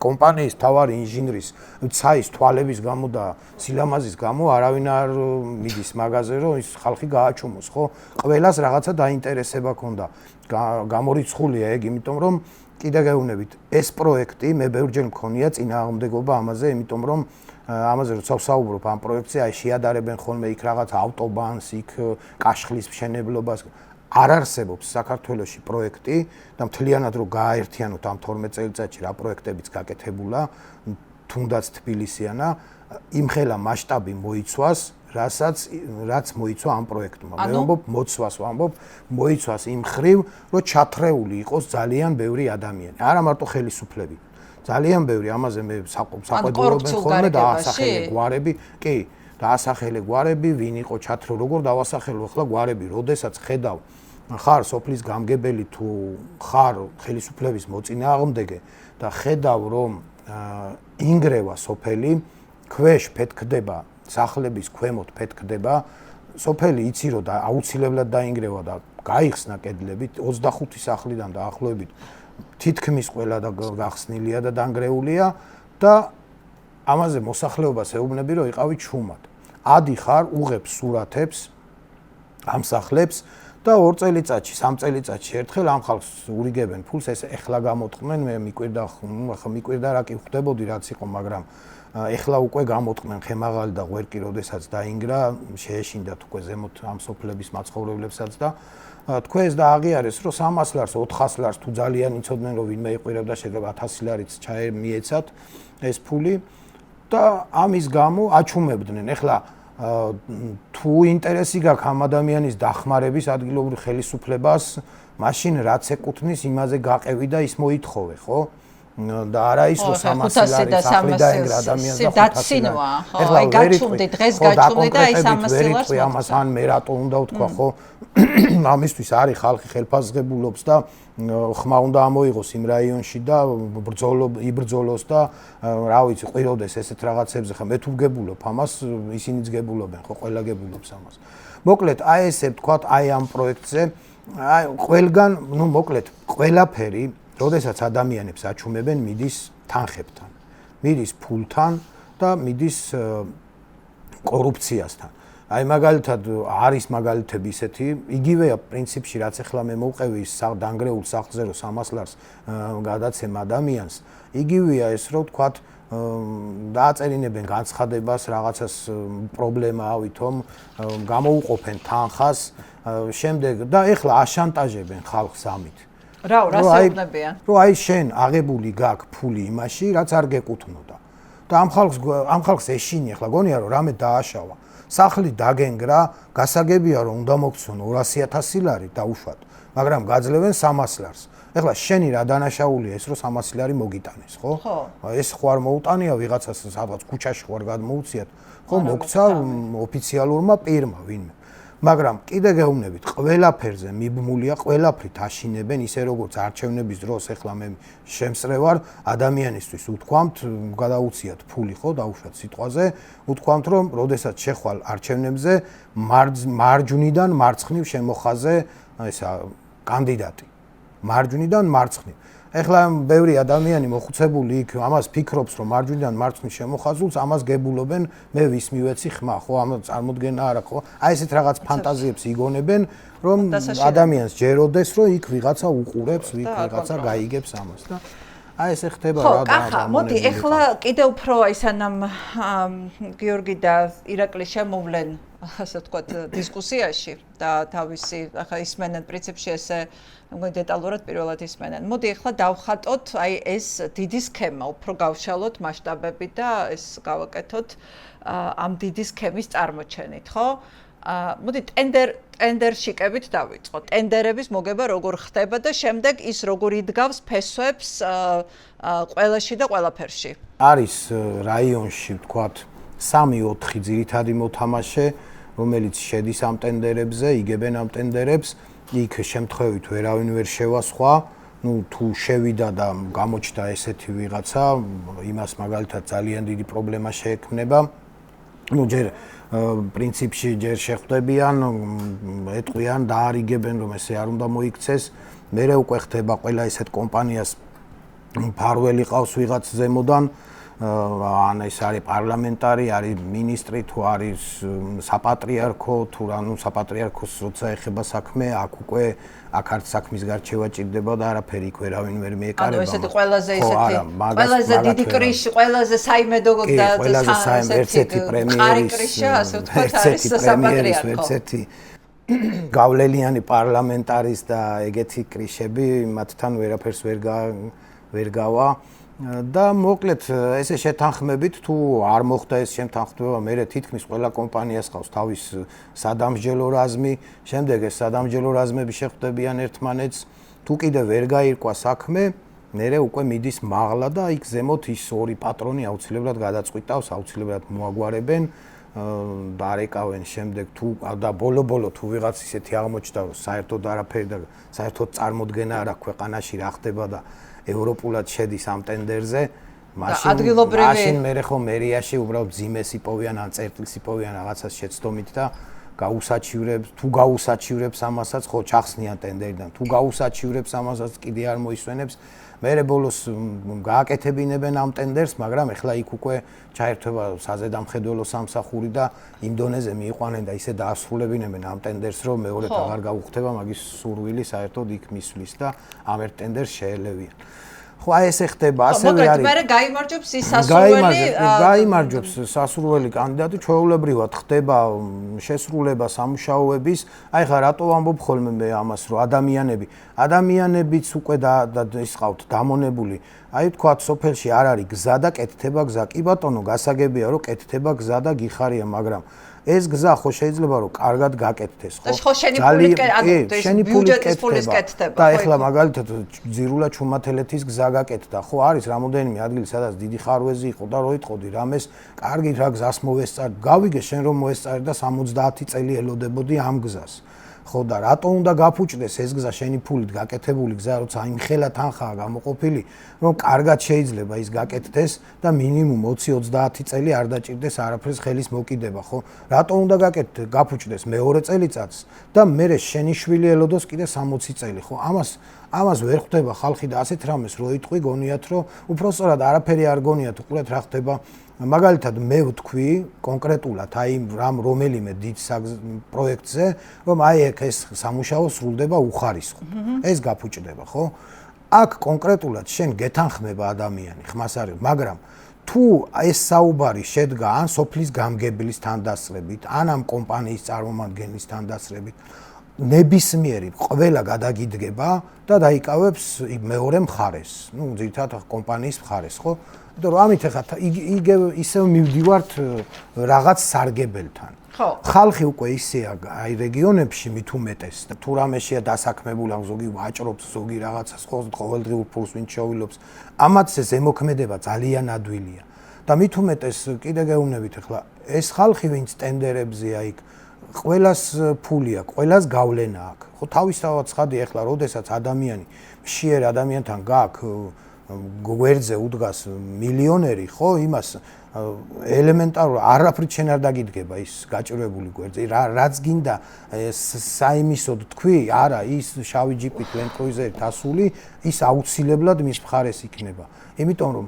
კომპანიის თავარი ინჟინრის ცაის თვალების გამო და სილამაზის გამო არავინ არ მიდის მაგაზე რომ ის ხალხი გააჩუმოს, ხო? ყველას რაღაცა დაინტერესება ქონდა. გამორიცხულია ეგ, იმიტომ რომ კიდე გეუბნებით, ეს პროექტი მე ბევრჯერ მქონია წინააღმდეგობა ამაზე, იმიტომ რომ ამაზე როცა ვსაუბრობ ამ პროექტზე, აი შეადარებენ ხოლმე იქ რაღაც ავტობანს, იქ კაშხლის მშენებლობას. არ არსებობს საქართველოში პროექტი და მთლიანად რო გააერთიანოთ ამ 12 წელიწადში რა პროექტებიც გაკეთებულა, თუნდაც თბილისიანა, იმხელა მასშტაბი მოიცვას, რაც მოიცვა ამ პროექტმა. მე ვამბობ, მოცვას ვამბობ, მოიცვას იმ ხრივ, რომ ჩათრეული იყოს ძალიან ბევრი ადამიანი. არა მარტო ხელისუფლები. ძალიან ბევრი ამაზე მე საყოველთაობენ ხოლმე დაასახელე გვარები, კი, დაასახელე გვარები, ვინ იყო ჩათრე, როგორ დავასახელო ახლა გვარები, როდესაც ხედავ ხარ სოფლის გამგებელი თუ ხარ ხელისუფლების მოწინააღმდეგე და ხედავ რომ ინგრევა სოფელი, ქვეშ ფეთქდება, სახლების ქვემოთ ფეთქდება, სოფელი იცი რომ და აუცილებლად დაინგრევა და გაიხსნა კედლები 25 სახლიდან დაახლოებით თითქმის ყველა და გახსნილია და დანგრეულია და ამაზე მოსახლეობას ეუბნები რომ იყავით შუმად. ადიხარ უღებს სურათებს ამ სახლებს და 2 წელიწადში, 3 წელიწადში ერთხელ ამ ხალხს ურიგებენ ფულს, ეს ეხლა გამოტყმენ, მე მიკვირდა რა კი ხვდებოდი რაც იყო, მაგრამ ეხლა უკვე გამოტყმენ ხემაღალი და ღვერკი, როდესაც დაინგრა, შეეშინდათ უკვე ზემოთ ამ სოფლების მაცხოვრებლებსაც და თქვენ ეს დააღიარეს, რომ 300 ლარს, 400 ლარს თუ ძალიან იცოდნენ, რომ ვინმე იყურებდა, შეიძლება 1000 ლარიც ჩაემიეცათ ეს ფული და ამის გამო აჩუმებდნენ. ეხლა თუ ინტერესი გაქვს ამ ადამიანის დახმარების ადგილობრივ ხელისუფლებას, მაშინ რაც ეკუთვნის იმაზე გაყევი და ის მოითხოვე, ხო? და არა ის რომ 300 ლარი სახლი დაენგრა ადამიანს და 500 ლარი. ეხლა აი გაჩუმდი, დღეს გაჩუმდი და აი 300 ლარს ამას ან მე რატო უნდა ვთქვა, ხო? ამისთვის არის ხალხი ხელფასღებულობს და ხმა უნდა ამოიღოს იმ რაიონში და იბრძოლოს და რა ვიცი, ყვიროდეს ესეთ რაღაცებზე, ხა მე თუ ვგებულობ ამას, ისინიც გებულობენ, ხო, ყველა გებულობს ამას. მოკლედ, აი ესე ვთქვათ, აი ამ პროექტზე, აი ყველგან, ნუ მოკლედ, ყველაფერი, როდესაც ადამიანებს აჩუმებენ, მიდის თანხებთან, მიდის ფულთან და მიდის კორუფციასთან. აი მაგალითად არის მაგალითები ისეთი, იგივეა პრინციპში, რაც ახლა მე მოვყევი დანგრეულ სახლზე რომ 300 ლარს გადაცემ ადამიანს, იგივეა ეს რომ ვთქვათ დააწერინებენ განცხადებას რაღაცას პრობლემაა ვითომ გამოუყოფენ თანხას, შემდეგ და ახლა აშანტაჟებენ ხალხს ამით. რა ეუბნებიან? რომ აი შენ აღებული გაქვს ფული იმაში, რაც არ გეკუთვნოდა. და ამ ხალხს ეშინი ახლა გონია რომ რამე დააშავა. სახლი დაგენგრა, გასაგებია რომ უნდა მოგცნო 200.000 ლარი დაუშვათ, მაგრამ გაძლევენ 300 ლარს. ეხლა შენი რა დანაშაულია ეს რომ 300 ლარი მოგიტანეს, ხო? ეს ხო არ მოუტანია ვიღაცას სადღაც ქუჩაში ხო არ გადმოუციათ, ხო მოგცა ოფიციალურმა პირმა ვინმე. მაგრამ კიდე გეუბნებით, ყველაფერზე მიბმულია, ყველაფრით აშინებენ, ისე როგორც არჩევნების დროს ახლა მე შემსწრევარ ადამიანისთვის უთქვამთ, გადაუციათ ფული, ხო, დაუშვათ სიტყვაზე, უთქვამთ, რომ როდესაც შეხვალ არჩევნებზე, მარჯვნიდან მარცხნივ შემოხაზე ესა კანდიდატი. მარჯვნიდან მარცხნივ. ეხლა ბევრი ადამიანი მოხუცებული იქ ამას ფიქრობს, რომ მარჯვნიდან მარცხნივ შემოხაზულს ამას გებულობენ, მე ვის მივეცი ხმა, ხო, ამ წარმოდგენა არ აქვს, ხო? აი ესეთ რაღაც ფანტაზიებს იგონებენ, რომ ადამიანს ჯეროდეს, რომ იქ ვიღაცა უყურებს, ვიღაცა გაიგებს ამას და აი ესე ხდება რა და კახა, მოდი, ეხლა კიდე უფრო აი სანამ გიორგი და ირაკლი შემოვლენ, ასე ვთქვათ, დისკუსიაში და თავისი ახლა ისმენენ პრინციპში ესე დეტალურად პირველად ისმენენ. მოდი ახლა დავხატოთ აი ეს დიდი სქემა, უფრო გავშალოთ მასშტაბები და ეს გავაკეთოთ ამ დიდი სქემის წარმოჩენით, ხო? მოდი ტენდერშიკებით დავიწყოთ. ტენდერების მოგება როგორ ხდება და შემდეგ ის როგორ იდგავს ფესვებს ყველაში და ყველაფერში. არის რაიონში, ვთქვათ, 3-4 ძირითადი მოთამაშე, რომელიც შედის ამ ტენდერებზე, იგებენ ამ ტენდერებს, იქ შემთხვევით ვერავინ ვერ შევასხვა, თუ შევიდა და გამოჩნდა ესეთი ვიღაცა, იმას მაგალითად ძალიან დიდი პრობლემა შეექმნება. ჯერ პრინციპში ჯერ შეხვდებიან, ეტყვიან, დაარიგებენ, რომ ესე არ უნდა მოიქცეს. მერე უკვე ხდება ყველა ესეთ კომპანიას ფარველი ყავს ვიღაც ზემოდან, ან ეს არის პარლამენტარი, არის მინისტრი, თუ არის საპატრიარქო, თუ ანუ საპატრიარქოს როცა ეხება საქმე, აქ უკვე აქ არც საქმის გარჩევა ჭირდება და არაფერი იქ ვერავინ ვერ მიეკარება. ანუ ესეთი ყველაზე დიდი კრიში, ყველაზე საიმედო და ერთ-ერთი პრემიერის, ერთ-ერთი პრემიერის, ერთ-ერთი გავლენიანი პარლამენტარის და ეგეთი კრიშები მათთან ვერაფერს ვერ გავა. და მოკლედ ესე შეთანხმებით თუ არ მოხდა ეს შეთანხმება, მე თითქმის ყველა კომპანიას ყავს თავის სადამსჯელო რაზმი, შემდეგ ეს სადამსჯელო რაზმები შეხვდებიან ერთმანეთს, თუ კიდე ვერ გაირკვა საქმე, მე უკვე მიდის მაღლა და იქ ზემოთ ის ორი პატრონი აუცილებლად გადაწყვიტავს, აუცილებლად მოაგვარებენ, დარეკავენ შემდეგ თუ და ბოლო-ბოლო თუ ვიღაც ისეთი აღმოჩნდა, რომ საერთოდ არაფერი და საერთოდ წარმოდგენა არ აქვს ქვეყანაში რა ხდება და ევროპულად შედის ამ ტენდერზე, მაშინ მე ხო მერიაში უბრალოდ ძიმეს იპოვიან ან წერტილს იპოვიან რაღაცას შეცდომით და გაუსაჩივრებს ამასაც ხო ჩახსნიან ტენდერიდან, თუ გაუსაჩივრებს ამასაც კიდე არ მოისვენებს, მერე ბოლოს გააკეთებინებენ ამ ტენდერს, მაგრამ ეხლა იქ უკვე ჩაერთვება საზედამხედველო სამსახური და იმ დონეზე მიიყვანენ და ისე დაასრულებინებენ ამ ტენდერს, რომ მეორედ აღარ გაუხდება მაგის სურვილი საერთოდ იქ მისვლის და ამ ერთ ტენდერს შეელევიან. ხო, აი ესე ხდება, ასევე არის. მაგრამ გაიმარჯვებს ის სასურველი გაიმარჯვებს სასურველი კანდიდატი, ჩვეულებრივად ხდება შესრულება სამუშაოების. აი ხა რატო ვამბობ ხოლმე მე ამას, რომ ადამიანებიც უკვე და ის ყავთ დამონებული. აი თქვა სოფელში არ არის გზა და კეთდება გზა. კი ბატონო, გასაგებია რომ კეთდება გზა და გიხარია, მაგრამ ეს გზა ხო შეიძლება რომ კარგად გაკეთდეს, ხო? ხო, შენი ბიუჯეტის ფულის კეთდება. და ეხლა მაგალითად ძირულა ჩუმათელეთის გზა გაკეთდა, ხო, არის რამოდენიმე ადგილი, სადაც დიდი ხარვეზი იყო და რო იტყოდი რამეს, კარგი რა გზას მოვესწარ, გავიგე შენ რომ მოესწარი და 70 წელი ელოდებოდი ამ გზას. ხო და რატო უნდა გაფუჭდეს ეს გზა შენი ფულით გაკეთებული გზა, როცა იმ ხელა თანხაა გამოყოფილი, რომ კარგად შეიძლება ის გაკეთდეს და მინიმუმ 20-30 წელი არ დაჭირდეს არაფრის ხელის მოკიდება, ხო? რატო უნდა გაფუჭდეს მეორე წელიწადს და მერე შენი შვილი ელოდოს კიდე 60 წელი, ხო? ამას ვერ ხვდება ხალხი და ასეთ რამეს რო იტყვი, გონიათ რომ უბრალოდ არაფერი არ გონიათ, უყურეთ რა ხდება. მაგალითად მე ვთქვი კონკრეტულად აი რომელიმე დიდ პროექტზე, რომ აი ეს სამუშაო სრულდება უხარისხოდ. ეს გაფუჭდება, ხო? აქ კონკრეტულად შენ გეთანხმება ადამიანი, ხმას არის, მაგრამ თუ ეს საუბარი შედგა ან სოფლის გამგებლის თანდასწრებით, ან ამ კომპანიის წარმომადგენლის თანდასწრებით, ნებისმიერი ყველა გადაგიდგება და დაიკავებს მეორე მხარეს, ძირითადად კომპანიის მხარეს, ხო? იმიტომ რომ ამით ახლა ისევ მივდივართ რაღაც სარგებელთან. ხალხი უკვე ისეა აი რეგიონებში მით უმეტეს თუ რამეშია დასაქმებული, ზოგი ვაჭრობს, ზოგი რაღაცას ყოველდღიურ ფულს ვინ შეუილობს. ამაც ზემოქმედება ძალიან ადვილია. და მით უმეტეს კიდე გეუბნებით ახლა ეს ხალხი ვინც ტენდერებზეა იქ ყველას ფული აქვს, ყველას გავლენა აქვს. ხო თავისთავად ცხადია ახლა როდესაც ადამიანი მშიერ ადამიანთან გააქვს გვერდზე უდგას მილიონერი, ხო, იმას ელემენტარულად არაფრით შენ არ დაგიდგება ის გაჭირვებული გვერდზე. რაც გინდა საიმისოდ თქვი, არა, ის შავი ჯიპით Land Cruiser-ით ასული, ის აუცილებლად მის მხარეს იქნება. იმიტომ რომ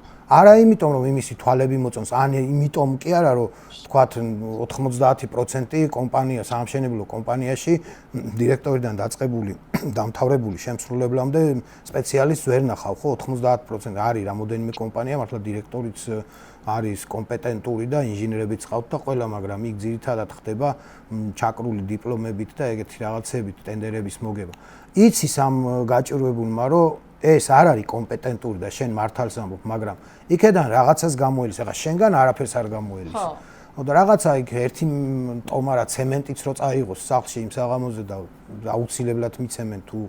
იმისი თვალები მოწონს, ან იმიტომ კი არა, რომ თქვათ 90% კომპანია, სამშენებლო კომპანიაში დირექტორიდან დაწყებული, დამთავრებული შემსრულებლამდე სპეციალისტს ვერ ნახავ, ხო, 90% არის რამოდენიმე კომპანია, მართლა დირექტორიც არის კომპეტენტური და ინჟინერებიც ყავთ და ყველა, მაგრამ იქ ძირითადად ხდება ჩაკრული დიპლომებით და ეგეთი რაღაცებით ტენდერების მოგება. იცის ამ გაჭირვებულმა, რომ ეს არ არის კომპეტენტური და შენ მართალს ამბობ, მაგრამ იქედან რაღაცას გამოელის, ახლა შენგან არაფერს არ გამოელის. და რაღაცა იქ ერთი ტომარა ცემენტიც რო წაიღოს სახლში იმ საღამოზე და აუცილებლად მიცემენ თუ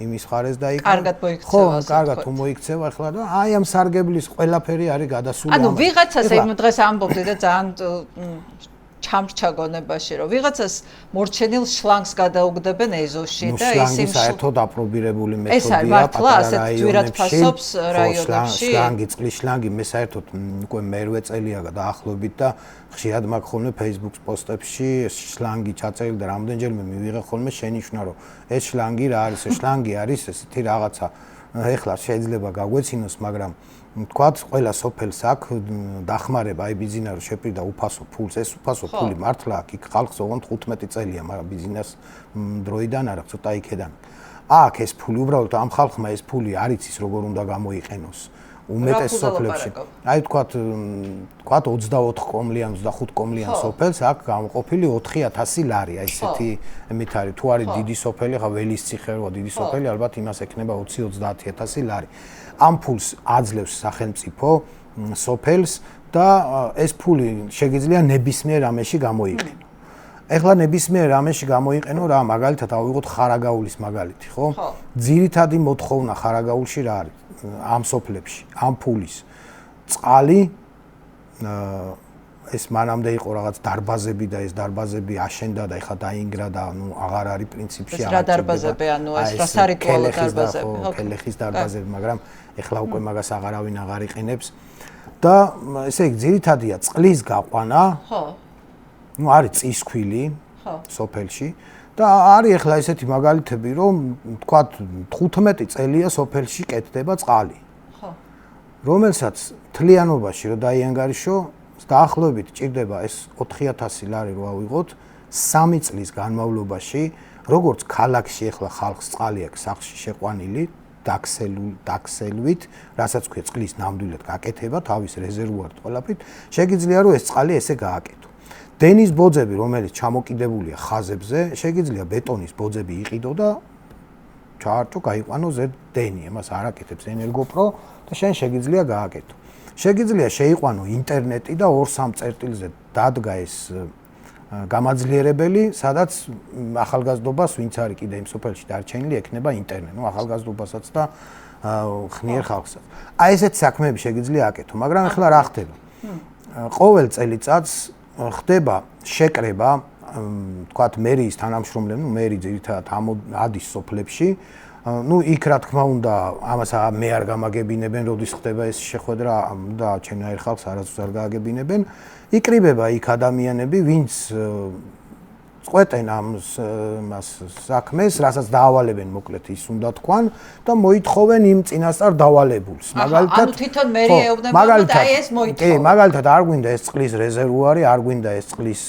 იმის ხარეს დაიკარგა. კარგად მოიქცევა. ხო, კარგად თუ მოიქცევა ახლა და აი ამ სარგებლის ყველაფერი არის გადასული. ანუ ვიღაცას იმ დღეს ამბობდი და ძალიან ჩამრჩა გონებაში რომ ვიღაცას მორჩენილ შლანგს გადაუგდებენ ეზოში და ის იმ საერთოდ აპრობირებული მეთოდია. ეს არის მართლა ასეთ ძვირად ფასობს რაიონებში. შლანგი, წყლის შლანგი მე საერთოდ უკვე მერვე წელია დაახლოებით და ხშირად მაქვს ხოლმე Facebook პოსტებში შლანგი ჩაწერილი და რამდენჯერმე მივიღე ხოლმე შენიშვნა რომ ეს შლანგი რა არის? ეს შლანგი არის ესეთი რაღაცა. ეხლა შეიძლება გაგვეცინოს, მაგრამ თქვათ ყველა სოფელს აქვს დახმარება, აი ბიზინა რომ შეპირდა უფასო ფულს, ეს უფასო ფული მართლა აქ ხალხს ოღონდ 15 წელია, მაგრამ ბიზინას დროიდან არა, ცოტა იქედან. აქ ეს ფული უბრალოდ ამ ხალხმა ეს ფული არ იცის როგორ უნდა გამოიყენოს. უმეტეს სოფლებში. აი თქვათ 24 კომლიან, 25 კომლიან სოფელს აქ გამოყოფილი 4000 ლარი, აი ესეთი მით არის. თუ არის დიდი სოფელი, ხა ველისციხე როა დიდი სოფელი, ალბათ იმას ექნება 20-30000 ლარი. ამ ფულს აძლევს სახელმწიფო სოფელს და ეს ფული შეგიძლია ნებისმიერ რამეში გამოიყენო. ეხლა ნებისმიერ რამეში გამოიყენო რა, მაგალითად ავიღოთ ხარაგაულის მაგალითი, ხო? ძირითადი მოთხოვნა ხარაგაულში რა არის? ამ სოფლებში, ამ ფულის წყალი ეს მანამდე იყო რაღაც დარბაზები და ეს დარბაზები აშენდა და ეხლა დაინგრა და ნუ აღარ არის პრინციპში რა დარბაზები, ანუ ეს რა სარიტუალო დარბაზები, ხო, კელეხის დარბაზები, მაგრამ ეხლა უკვე მაგას აღარავინ აღარ იყენებს და ესე იგი ძირითადია წყლის გაყვანა, ხო. ნუ არის წისქვილი, ხო, სოფელში და არის ეხლა ესეთი მაგალითები, რომ თქვათ 15 წელია სოფელში კეთდება წყალი. ხო. რომელსაც თლიანობაში რო დაიანგარიშო დაახლოებით ჭირდება ეს 4000 ლარი რო ავიღოთ 3 წლის განმავლობაში, როგორც ქალაქში ეხლა ხალხს წყალი აქვს სახლში შეყვანილი, დაქსელვით, რასაც ქვია წყლის ნამდვილად გაკეთება, თავის რეზერვუარით ყველაფრით, შეგიძლია რომ ეს წყალი ესე გააკეთო. დენის ბოძები, რომელიც ჩამოკიდებულია ხაზებზე, შეგიძლია ბეტონის ბოძები იყიდო და ჩაარჭო, გაიყვანო ზედ დენი, ამას არ აკეთებს ენერგოპრო და შენ შეგიძლია გააკეთო. შეგიძლია შეიყვანო ინტერნეტი და 2-3 წერტილზე დადგა ეს გამაძლიერებელი, სადაც ახალგაზრდობას, ვინც არის კიდე იმ სოფელში დარჩენილი, ექნება ინტერნეტი, ნუ ახალგაზრდობასაც და ხნიერ ხალხსაც. აი ესეთ საქმეები შეგიძლია აკეთო, მაგრამ ახლა რა ხდება? ყოველ წელიწადს ხდება შეკრება, თქვათ მერიის თანამშრომლები, ნუ მერი ძირითადად ადის სოფლებში. ნუ იქ რა თქმა უნდა, ამას მე არ გამაგებინებენ, როდის ხდება ეს შეხვედრა და ჩემნაირ ხალხს არასდროს არ გააგებინებენ. იკრიბება იქ ადამიანები, ვინც წყვეტენ ამას საქმეს, რასაც დაავალებენ მოკლედ ის უნდა თქვან და მოითხოვენ იმ წინასწარ დავალებულს. მაგალითად, ანუ თვითონ მერი ეუბნება და აი ეს მოითხოვა. კი, მაგალითად არ გვინდა ეს წყლის რეზერვუარი, არ გვინდა ეს წყლის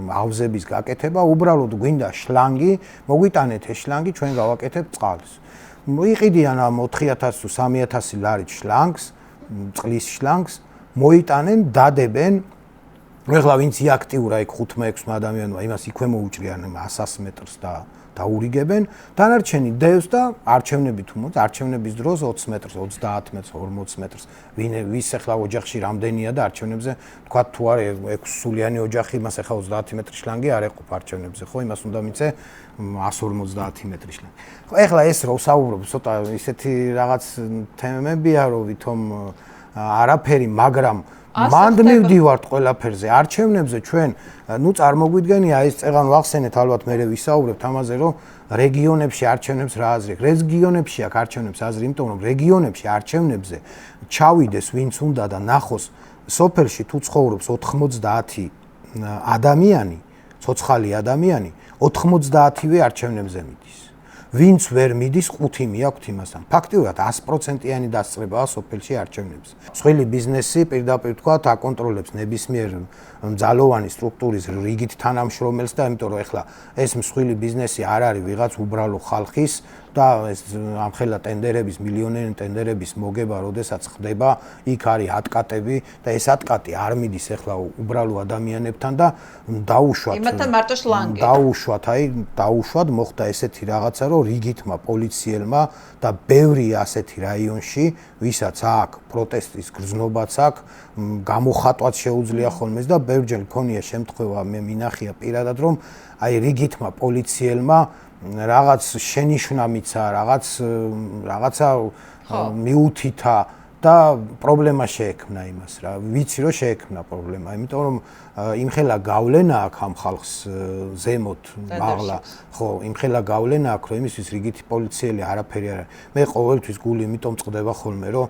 ავზების გაკეთება, უბრალოდ გვინდა შლანგი, მოგვიტანეთ ეს შლანგი, ჩვენ გავაკეთებთ წყალს. მოიყიდიან ამ 4000 თუ 3000 ლარით შლანგს, წყლის შლანგს, მოიტანენ, დადებენ. ეხლა ვინც იაქტიურა იქ 5-6 ადამიანმა, იმას იქვე მოუჭრიან 100 მეტრს და დაურიგებენ, დანარჩენი დევს და არჩევნები თუ მოწ, არჩევნების დროს 20 მეტრს, 30 მეტრს, 40 მეტრს, ვის ეხლა ოჯახში რამდენია და არჩევნებზე, თქვა თუ არის 6 სულიანი ოჯახი, მას ეხლა 30 მეტრი შლანგი არ ეყოფ არჩევნებზე, ხო, იმას უნდა მიცე 150 მეტრი შლანგი. ხო, ეხლა ეს რო საუბრობ, ცოტა ისეთი რაღაც თემებია, რომ ვითომ არაფერი, მაგრამ მანდ მივდივართ ყველაფერზე, არჩევნებზე ჩვენ, ნუ წარმოგვიდგენია ეს წეღან ვახსენეთ, ალბათ მე ვისაუბრებთ ამაზე, რომ რეგიონებში არჩევნებს რა აზრი აქვს. რეგიონებში აქვს არჩევნებს აზრი, იმიტომ რომ რეგიონებში არჩევნებზე ჩავიდეს ვინც უნდა და ნახოს სოფელში თუ ცხოვრობს 90 ადამიანი, ცოცხალი ადამიანი, 90-ვე არჩევნებზე მიდის. ვინც ვერ მიდის 5 მიაქვთ იმასთან. ფაქტიურად 100%-იანი დასწრებაა სოფელში არჩევნებზე. მსხვილი ბიზნესი პირდაპირ თქვათ აკონტროლებს ნებისმიერ მძალოვანი სტრუქტურის რიგით თანამშრომელს და იმიტომ რომ ეხლა ეს მსხვილი ბიზნესი არ არის ვიღაც უბრალო ხალხის და ეს ამხელა ტენდერების, მილიონიანი ტენდერების მოგება, როდესაც ხდება, იქ არის ატკატები და ეს ატკატი არ მიდის ახლა უბრალო ადამიანებთან და დაუშვათ. იმათთან მარტო შლანგი. დაუშვათ მოხდა ესეთი რაღაცა, რომ რიგითმა პოლიციელმა და ბევრი ასეთი რაიონში, ვისაც აქ პროტესტის გრძნობაც აქვს, გამოხატვაც შეუძლია ხოლმე და ბევრჯერ მქონია შემთხვევა, მე მინახია პირადად, რომ აი რიგითმა პოლიციელმა რაღაც შენიშვნამიცა, რაღაცა მიუთითა და პრობლემა შეექმნა იმას რა. ვიცი რომ შეექმნა პრობლემა, იმიტომ რომ იმხელა გავლენა აქვს ამ ხალხს ზემოთ მაღლა, ხო, იმხელა გავლენა აქვს, რომ იმისთვის რიგითი პოლიციელი არაფერი არ არის. მე ყოველთვის გული იმიტომ წყდება ხოლმე, რომ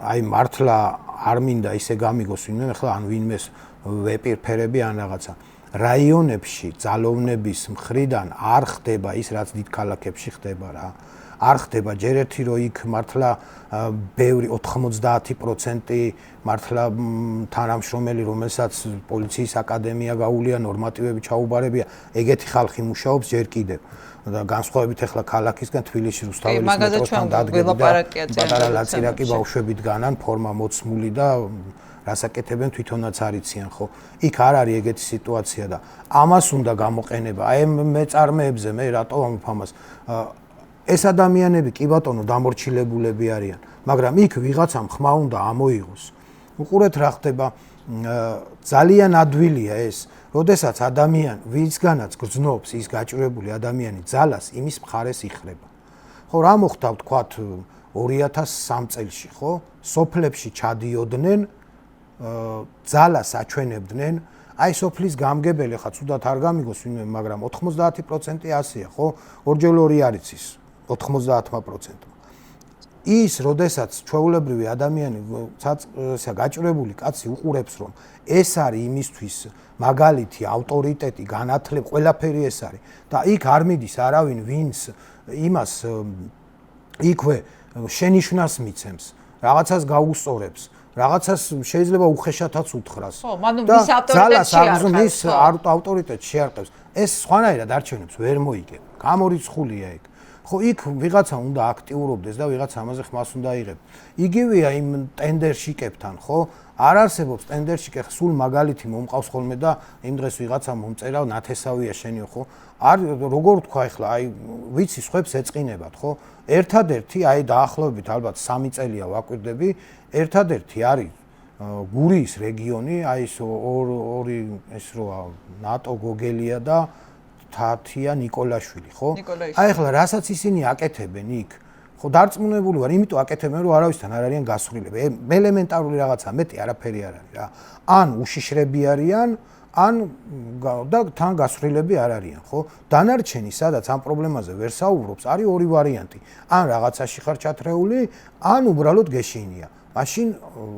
აი მართლა არ მინდა ისე გამიგოს ვინმე, ახლა ან ვინმეს ვეპირფერები ან რაღაცა. რაიონებში ძალოვნების მხრიდან არ ხდება ის, რაც დიდ ქალაქებში ხდება რა. არ ხდება ჯერ ერთი რომ იქ მართლა ბევრი 90% მართლა თანამშრომელი, რომელსაც პოლიციის აკადემია გაუვლია, ნორმატივები ჩაუბარებია, ეგეთი ხალხი მუშაობს ჯერ კიდევ. და განსხვავებით ახლა ქალაქისგან თბილისში რუსთაველის მეტროსთან დადგება პატარა ლაწირაკი ბავშვებით განან, ფორმა მოცმული და რასაკეთებენ თვითონაც არიციან, ხო? იქ არ არის ეგეთი სიტუაცია და ამას უნდა გამოყენება. აი მეწარმეებზე მე რატო ამბობ ამას? ეს ადამიანები კი ბატონო დამორჩილებულები არიან, მაგრამ იქ ვიღაცამ ხმა უნდა ამოიღოს. უყურეთ რა ხდება, ძალიან ადვილია ეს, როდესაც ადამიანი, ვისგანაც გრძნობს ის გაჭირებული ადამიანი ძალას, იმის მხარეს იხრება. ხო, რა მოხდა ვთქვათ 2003 წელში, ხო? სოფლებში ჩადიოდნენ, ძალას აჩვენებდნენ, აი სოფლის გამგებელი, ხა ცუდად არ გამიგოს ვინმე, მაგრამ 90% ასეა, ხო? ორჯერ ორი არის ის 90%. ის, როდესაც ჩვეულებრივი ადამიანი, გაჭირებული კაცი უყურებს, რომ ეს არის იმისთვის მაგალითი, ავტორიტეტი, განათლება, ყველაფერი ეს არის და იქ არ მიდის არავინ, ვინც იმას იქვე შენიშვნას მიცემს, რაღაცას გაუსწორებს, რაღაცას შეიძლება უხეშათაც უთხრას. ხო, მანუ მის ავტორიტეტს მის ავტორიტეტს შეარყევს. ეს სხვანაირად არჩევნებს ვერ მოიგებ. გამორიცხულია იქ. ხო, იქ ვიღაცა უნდა აქტიურობდეს და ვიღაცა ამაზე ხმას უნდა იღებს. იგივეა იმ ტენდერშიკებთან, ხო? არ არსებობს ტენდერშიკე, სულ მაგალითი მომყავს ხოლმე და იმ დღეს ვიღაცა მომწერა ნათესავია შენიო, ხო? არ როგორ თქვა ახლა, აი ვიცი სხვებს ეწყინებათ, ხო? ერთადერთი, აი დაახლოებით ალბათ 3 წელია ვაკვირდები, ერთადერთი არის გურიის რეგიონი, აი ეს ორი ეს როა ნატო გოგელია და თათია ნიკოლაშვილი, ხო? აი ახლა რასაც ისინი აკეთებენ იქ, ხო, დარწმუნებული ვარ, იმიტომ აკეთებენ, რომ არავისთან არ არიან გასვლილები. ელემენტარული რაღაცა, მეტი არაფერი არ არის რა. ან უშიშრები არიან, ან და თან გასვლილები არ არიან, ხო? დანარჩენი, სადაც ამ პრობლემაზე ვერ საუბრობს, არის ორი ვარიანტი. ან რაღაცაში ხარ ჩათრეული, ან უბრალოდ გეშინია. მაშინ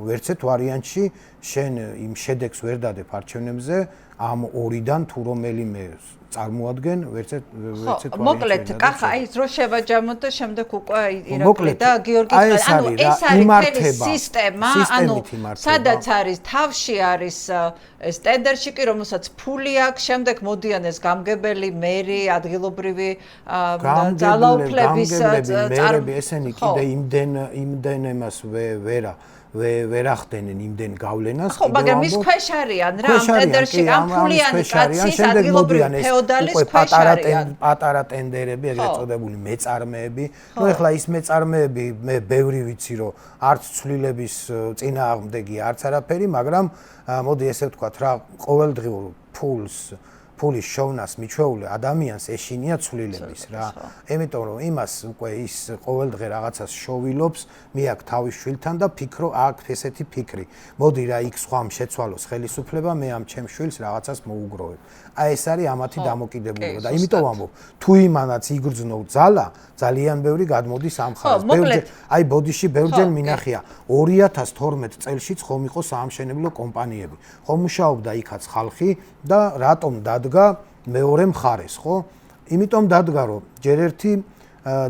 ვერცეთ ვარიანტში შენ იმ შედეგს ვერ დადებ არჩევნებზე, ამ ორიდან თუ რომელიმე წარმოადგენ, ვერცეთ ვარიანტში. მოკლედ, კახა, აი დრო შევაჯამოთ და შემდეგ უკვე ირაკლი და გიორგი, ანუ ეს არის მთელი სისტემა, ანუ სადაც არის თავში არის ეს ტენდერშიკი, რომელსაც ფული აქვს, შემდეგ მოდიან ეს გამგებელი, მერი, ადგილობრივი ძალაუფლების მერები, ესენი კიდე იმდენ εμას ვერ ახდენენ იმდენ გავლენას. ხო, მაგრამ ის ქვეშ არიან რა, ტენდერში ამ ფულიანი კაცის ადგილობრივი ფეოდალის ქვეშ არიან. პატარა ტენდერები, ეგრეთ წოდებული მეწარმეები. ნუ ეხლა ის მეწარმეები, მე ბევრი ვიცი, რომ არც ცვლილების წინააღმდეგი, არც არაფერი, მაგრამ მოდი ესე ვთქვათ რა, ყოველდღიურ ფულის შოვნას მიჩვეული ადამიანს ეშინია ცვლილების რა. იმიტომ რომ იმას უკვე ის ყოველდღე რაღაცას შოვილობს, მე აქ თავის შვილთან და ფიქრო აქ ესეთი ფიქრი. მოდი რა იქ სხვამ შეცვალოს ხელისუფლება, მე ამ ჩემ შვილს რაღაცას მოუგროვებ. აი ეს არის ამათი დამოკიდებულება და იმიტომ ვამბობ, თუ იმანაც იგრძნო ძალა, ძალიან ბევრი გადმოდის ამ ხალხს. აი ბოდიში ბევრჯერ მინახია 2012 წელშიც ხომ იყო საამშენებლო კომპანიები. ხომ მუშაობდა იქაც ხალხი და რატომ დადგა მეორე მხარეს, ხო? იმიტომ დადგა, რომ ჯერ ერთი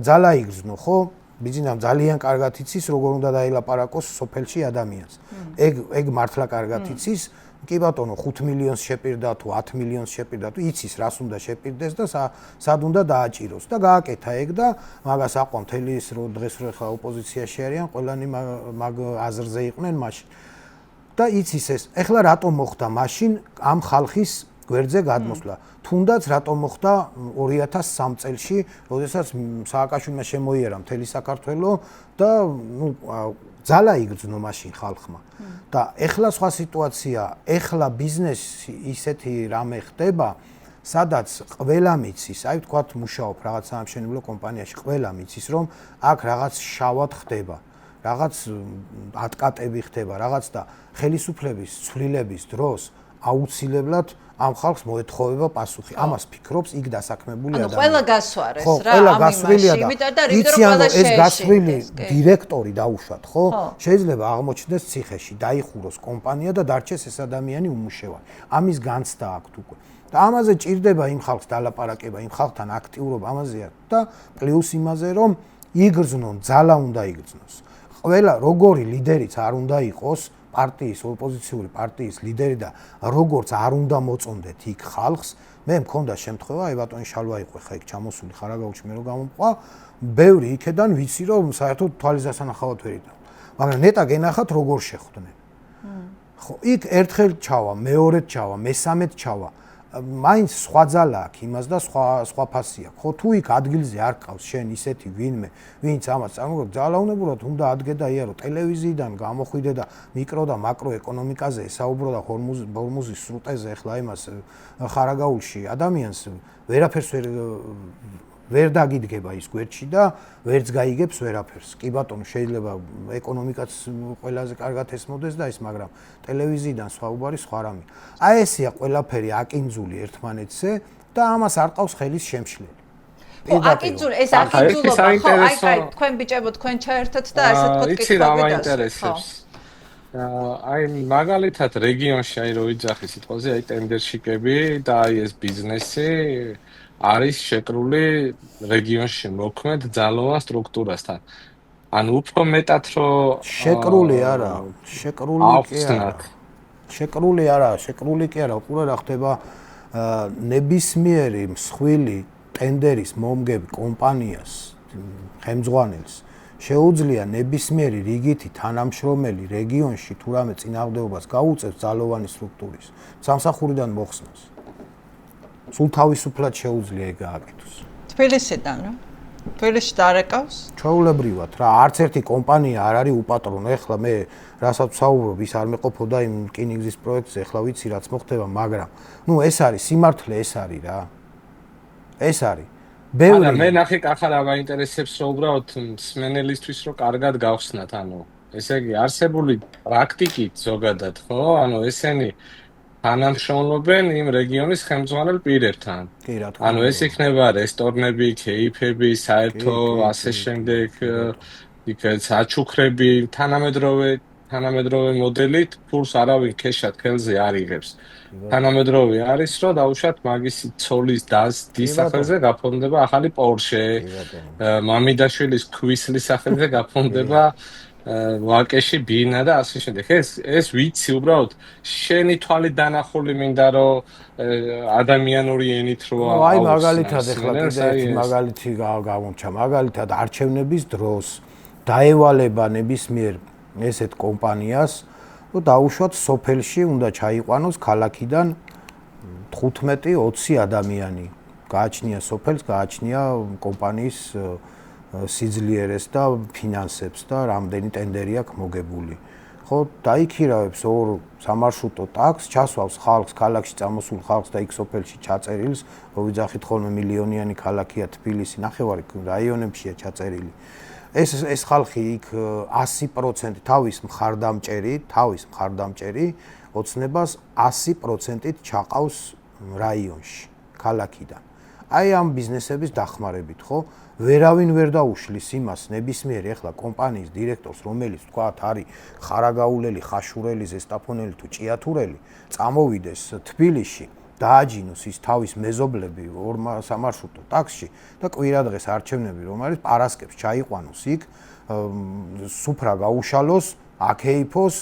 ძალა იგრძნო, ხო? ბიძინამ ძალიან კარგად იცის, როგორ უნდა დაელაპარაკოს სოფელში ადამიანს. ეგ მართლა კარგად იცის. კი ბატონო, 5 მილიონს შეპირდა თუ 10 მილიონს შეპირდა თუ იცის რას უნდა შეპირდეს და სად უნდა დააჭიროს და გააკეთა ეგ და მაგას აყვა მთელი ის რო დღეს რო ხა ოპოზიციაში არიან, ყველანი მაგ აზრზე იყვნენ მაშინ. და იცის ეს. ეხლა რატომ მოხდა მაშინ ამ ხალხის გვერდზე გადმოსვლა? თუნდაც რატომ მოხდა 2003 წელში, როდესაც სააკაშვილმა შემოიერა მთელი საქართველო და ძალა იგრძნო მაშინ ხალხმა. და ეხლა სხვა სიტუაცია, ეხლა ბიზნესი ისეთი რამე ხდება, სადაც ყველა მიცის, აი ვთქვათ, მუშაობ რაღაც სამშენებლო კომპანიაში, ყველა მიცის, რომ აქ რაღაც შავად ხდება, რაღაც ატკატები ხდება, რაღაც და ხელისუფლების ცვლილების დროს აუცილებლად ამ ხალხს მოეთხოვება პასუხი. ამას ფიქრობს იქ დასაქმებული ადამიანი. ყველა გასვარეს ხო, რა ყველა ამ გასვლილია იმაში, იმიტომ და იცი, ანუ ეს გასვლილი შეეშინდეს, დირექტორი დაუშვათ, ხო? შეიძლება აღმოჩნდეს ციხეში, დაიხუროს კომპანია და დარჩეს ეს ადამიანი უმუშევარი. ამის განცდა აქვს უკვე. და ამაზე ჭირდება იმ ხალხს დალაპარაკება, იმ ხალხთან აქტიურობა ამაზეა და პლუს იმაზე, რომ იგრძნონ, ძალა უნდა იგრძნოს. ყველა როგორი ლიდერიც არ უნდა იყოს პარტიის, ოპოზიციური პარტიის ლიდერი და როგორც არ უნდა მოწონდეთ იქ ხალხს, მე მქონდა შემთხვევა, აი ბატონი შალვა იყო ხა იქ ჩამოსული ხარაგაულში მე რო გამომყვა, ბევრი იქედან ვიცი რომ საერთოდ თვალის დასანახავად ვერ იტანო. მაგრამ ნეტა გენახათ როგორ შეხვდნენ. ხო, იქ ერთხელ ჩავა, მეორედ ჩავა, მესამედ ჩავა. მაინც სხვა ძალა აქვს იმას და სხვა ფასი აქვს. ხო, თუ იქ ადგილზე არ ყავს შენ ისეთი ვინმე, ვინც ამას წარმოგიდგენს, ძალაუნებურად უნდა ადგე და იარო ტელევიზიიდან გამოხვიდე და მიკრო და მაკრო ეკონომიკაზე ესაუბრო და ჰორმუზის სრუტეზე ახლა იმას ხარაგაულში ადამიანს ვერაფერს ვერ დაგიდგება ის გვერდში და ვერც გაიგებს ვერაფერს. კი ბატონო, შეიძლება ეკონომიკაც ყველაზე კარგად ესმოდეს და ის, მაგრამ ტელევიზიიდან სხვა უბარი სხვა რამე. აი ესია ყველაფერი აკინძული ერთმანეთზე და ამას არ ყავს ხელის შემშლელი. აკინძული, ეს აკინძულობა, ხო, აი, თქვენ ბიჭებო, თქვენ ჩაერთოთ და ასე თქვით იცი რა კითხავი მაინტერესებს. აი მაგალითად რეგიონში აი რო ვიძახი სიტყვაზე, აი ტენდერშიკები და აი ეს ბიზნესი არის შეკრული რეგიონში მოქმედ ძალოვან სტრუქტურასთან. ანუ უფრო მეტად რომ შეკრული არა, შეკრული კი არა. შეკრული არა, შეკრული კი არა, უყურე რა ხდება ნებისმიერი მსხვილი ტენდერის მომგებ კომპანიას, ხელმძღვანელს შეუძლია ნებისმიერი რიგითი თანამშრომელი რეგიონში თუ რამე წინააღმდეგობას გაუწევს ძალოვანი სტრუქტურის სამსახურიდან მოხსნას. სულ თავისუფლად შეუძლია ეგ გააკეთოს. თბილისიდან რა? თბილისში დარეკავს? ჩვეულებრივად რა, არც ერთი კომპანია არ არის უპატრონო. ეხლა მე რასაც ვსაუბრობ, ის არ მეყოფოდა იმ რკინიგზის პროექტზე, ეხლა ვიცი რაც მოხდება, მაგრამ ნუ ეს არის სიმართლე, ეს არის რა. ეს არის. ბევრი მე ნახე კახარ აინტერესებს რომ უბრალოდ მსმენელისთვის რომ კარგად გავხსნათ, ანუ ესე იგი არსებული პრაქტიკით ზოგადად, ხო? ანუ ესენი თანამშრომლობენ იმ რეგიონის ხელმძღვანელ პირებთან. კი რა თქმა უნდა. ანუ ეს იქნება რესტორნები, ქეიფები, საერთო ასე შემდეგ, იქ საჩუქრები, თანამედროვე მოდელით ფულს არავინ ქეშად ხელზე არ იღებს. თანამედროვე არის, რომ დაუშვათ მაგის ცოლის დის სახელზე გაფონდება ახალი პორშე, მამიდაშვილის ქვისლის სახელზე გაფონდება ვაკეში ბინა და ასე შემდეგ. ეს ვიცი უბრალოდ შენი თვალით დანახული მინდა რომ ადამიანური ენით რო აი მაგალითად ეხლა კიდე ერთი მაგალითი გამომჩა. მაგალითად არჩევნების დროს დაევალება ნებისმიერ ესეთ კომპანიას რომ დაუშვათ სოფელში უნდა ჩაიყვანოს ქალაქიდან 15-20 ადამიანი. გააჩნია სოფელს, გააჩნია კომპანიის სიძლიერეს და ფინანსებს და რამდენი ტენდერი აქვს მოგებული. ხო, დაიქირავებს ორ სამარშრუტო ტაქსს, ჩასვავს ხალხს, ქალაქში წამოსულ ხალხს და იქ სოფელში ჩაწერილს, რომ ვიძახით ხოლმე მილიონიანი ქალაქია თბილისი, ნახევარი რაიონებშია ჩაწერილი. ეს ხალხი იქ 100% თავის მხარდამჭერი ოცნებას 100%-ით ჩაყავს რაიონში, ქალაქიდან. აი ამ ბიზნესების დახმარებით, ხო? ვერავინ ვერ დაუშლის იმას ნებისმიერი ახლა კომპანიის დირექტორს, რომელიც თქვათ არის ხარაგაულელი, ხაშურელი, ზესტაფონელი თუ ჭიათურელი, წამოვიდეს თბილისში დააჯინოს ის თავის მეზობლები ორ სამარშრუტო ტაქსში და კვირადღეს არჩევნები რომ არის პარასკევს ჩაიყვანოს იქ სუფრა გაუშალოს აკეიფოს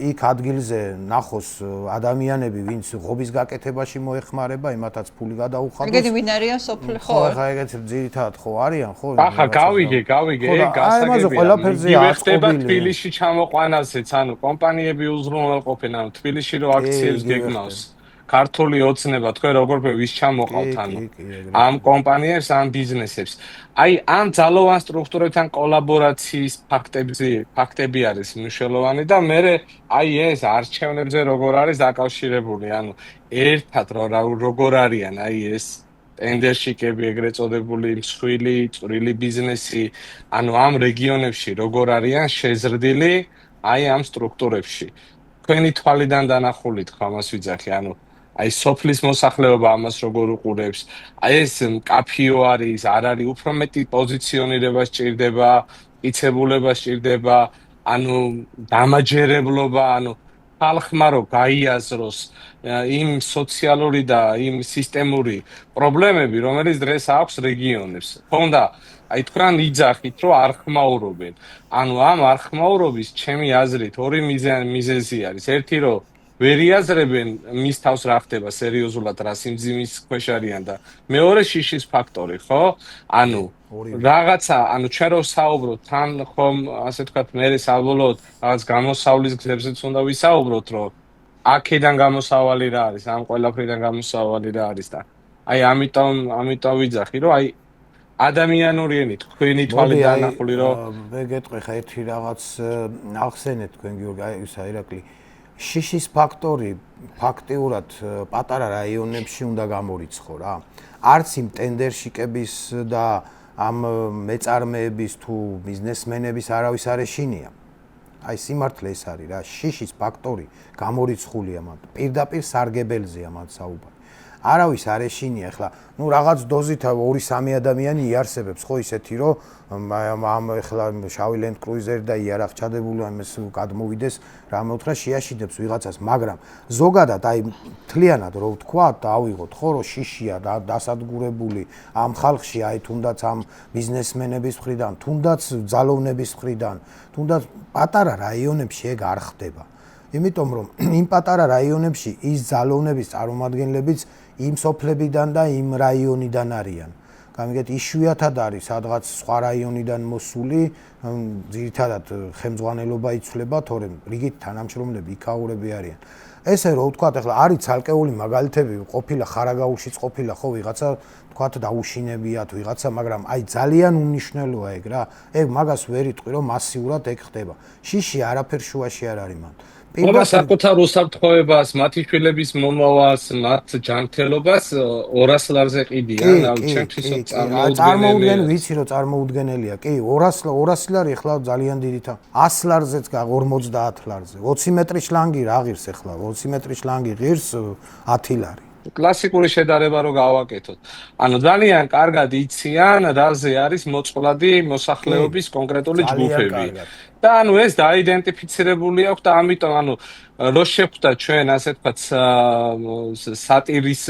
იქ ადგილზე ნახოს ადამიანები ვინც ღობის გაკეთებაში მოეხმარება იმათაც ფული გადაუხადოს ეგეთი ვინ არიან სოფლი ხო ხა ეგეთი ძირითადად ხო არიან ხო ახლა გავიგე ეგ გასაგებია ხდება თბილისში ჩამოყვანაზეც ანუ კომპანიები უზრუნველყოფენ ანუ თბილისში რო აქციებს გეგმავს ქართული ოცნება თქვენ როგორ ვის ჩამოყავთ ანუ ამ კომპანიებს ამ ბიზნესებს აი ამ ძალოვან სტრუქტურებთან კოლაბორაციის ფაქტები არის მნიშვნელოვანი და მე აი ეს არჩევნებზე როგორ არის დაკავშირებული ანუ ერთად როგორ არიან აი ეს ტენდერშიკები ეგრეთ წოდებული მსხვილი წვრილი ბიზნესი ანუ ამ რეგიონებში როგორ არიან შეზრდილი აი ამ სტრუქტურებში თქვენი თვალიდან დანახული თქვა მას ვიძახი ანუ აი სოფლის მოსახლეობა ამას როგორ უყურებს აი ეს კაფიო არის არ არის უფრო მეტი პოზიციონირება სჭირდება იცებულება სჭირდება ანუ დამაჯერებლობა ანუ ხალხმა რო გაიაზროს იმ სოციალური და იმ სისტემური პრობლემები რომელიც დღეს აქვს რეგიონებს თუნდა აი თქვენ იძახით რომ არ ხმაურობენ ანუ ამ არ ხმაურობის ჩემი აზრით ორი მიზეზი არის ერთი რომ ვერ იაზრებენ მის თავს რა ხდება სერიოზულად რა სიმძიმის ქვეშ არიან და მეორე შიშის ფაქტორი ხო ანუ რაღაცა ანუ ჩვენ რო საუბრობთ თან ხომ ასე ვთქვათ მე საბოლოოდ რაღაც გამოსავლის გზებზეც უნდა ვისაუბროთ რომ აქედან გამოსავალი რა არის ამ ყველაფრიდან გამოსავალი რა არის და აი ამიტომ ვიძახი რომ აი ადამიანური ენით თქვენი თვალით დანახული რომ მე გეტყვი ხა ერთი რაღაც ახსენეთ თქვენ გიორგი აი ისა ირაკლი შიშის ფაქტორი ფაქტიურად პატარა რაიონებში უნდა გამორიცხო რა. არც იმ ტენდერშიკების და ამ მეწარმეების თუ ბიზნესმენების არავის არ ეშინია. აი სიმართლე ეს არის რა, შიშის ფაქტორი გამორიცხულია მათ. პირდაპირ სარგებელზეა მათ საუბარი. არავის არ ეშინია, ეხლა, ნუ რაღაც დოზით 2-3 ადამიანი იარსებებს ხო ისეთი, რომ ამ ეხლა შავი Land Cruiser და იარაღ ჩადებული ამას გადმოვიდეს, რა მეუთხრა შეაშინებს ვიღაცას, მაგრამ ზოგადად აი მთლიანად რო ვთქვა, დავიღოთ ხო, რომ შიშია დასადგურებული ამ ხალხში, აი თუნდაც ამ ბიზნესმენების მხრიდან, თუნდაც ძალოვნების მხრიდან, თუნდაც პატარა რაიონებში ეგ არ ხდება. იმიტომ რომ იმ პატარა რაიონებში ის ძალოვნების წარმომადგენლებიც იმ სოფლებიდან და იმ რაიონიდან არიან. გამიგეთ, იშვიათად არის სადღაც სხვა რაიონიდან მოსული, ძირითადად ხელმძღვანელობა იცვლება, თორემ რიგით თანამშრომლები იქაურები არიან. ესე რომ ვთქვათ, ახლა არის ცალკეული მაგალითები, ყოფილა ხარაგაულშიც ყოფილა ხო ვიღაცა, ვთქვათ, დაუშინებიათ ვიღაცა, მაგრამ აი ძალიან უნიშნელოა ეგ რა. ეგ მაგას ვერ იტყვი, რომ მასიურად ეგ ხდება. შიში არაფერ შუაში არ არის მან. ობა საკუთარ უსაფრთხოებას, მათი შვილების მომავალს, მათ ჯანმრთელობას 200 ლარზე ყიდიან, ანუ ჩემთვის წარმოუდგენელია. ვიცი რომ წარმოუდგენელია. კი, 200 ლარი ახლა ძალიან დიდითა. 100 ლარზეც 50 ლარზე. 20 მეტრი შლანგი რა ღირს ახლა? 20 მეტრი შლანგი ღირს 10 ლარი. კლასიკური შედარება რო გავაკეთოთ. ანუ ძალიან კარგად იციან, რაზე არის მოწყვლადი მოსახლეობის კონკრეტული ჯგუფები. და ანუ ეს დაიდენტიფიცირებული აქვს და ამიტომ ანუ რო შეხვდა ჩვენ ასე ვთქვათ სატირის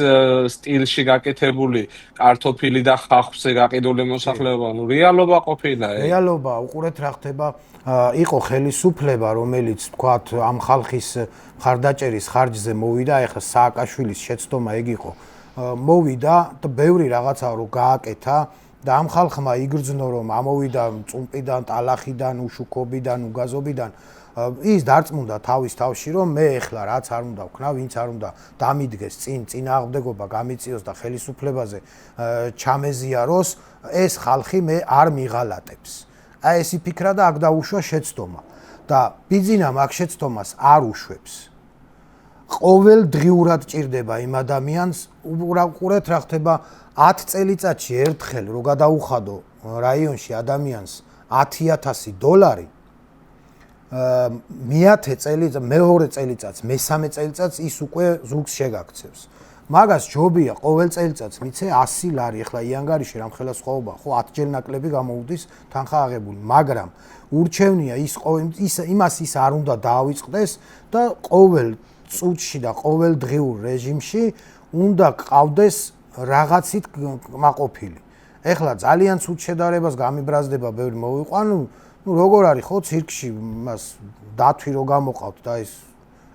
სტილში გაკეთებული კარტოფილი და ხახვზე გაყიდული მოსახლეობა, ну რეალობა ყოფილა. რეალობა, უყურეთ რა ხდება, იყო ხელისუფლება, რომელიც ვთქვათ ამ ხალხის მხარდაჭერის ხარჯზე მოვიდა, ეხლა სააკაშვილის შეცდომა ეგ იყო. მოვიდა და ბევრი რაღაცა რო გააკეთა და ამ ხალხმა იგრძნო რომ ამოვიდა წუმპიდან, ტალახიდან, უშუქობიდან, უგაზობიდან ის დარწმუნდა თავის თავში რომ მე ეხლა რაც არ უნდა ვქნა, ვინც არ უნდა დამიდგეს წინააღმდეგობა გამიწიოს და ხელისუფლებაზე ჩამეზიაროს, ეს ხალხი მე არ მიღალატებს. აი ეს იფიქრა და აქ დაუშვა შეცდომა და ბიძინამ აქ შეცდომას არ უშვებს. ყოველ დღიურად ჭირდება იმ ადამიანს, უყურეთ რა ხდება 10 წელიწადში ერთხელ რო გადაუხადო რაიონში ადამიანს $10,000 მე-10 წელიწად, მეორე წელიწადს, მესამე წელიწადს ის უკვე ზურგს შეგაქცევს. მაგას ჯობია ყოველ წელიწადს მიცე 100 ლარი, ახლა იანგარიში რამხელა სხვაობა, ხო 10 ჯერ ნაკლები გამოვდის თანხა აღებული, მაგრამ ურჩევნია იმას ის არ უნდა დაავიწყდეს და ყოველ წუთში და ყოველ დღიურ რეჟიმში უნდა ყავდეს რაღაცით მაყოფილი. ეხლა ძალიან ცუდ შედარებას გამიბრაზდება ბევრი მოვიყვან, ნუ როგორ არის ხო ცირკში მას დათვი რო გამოყავთ და ეს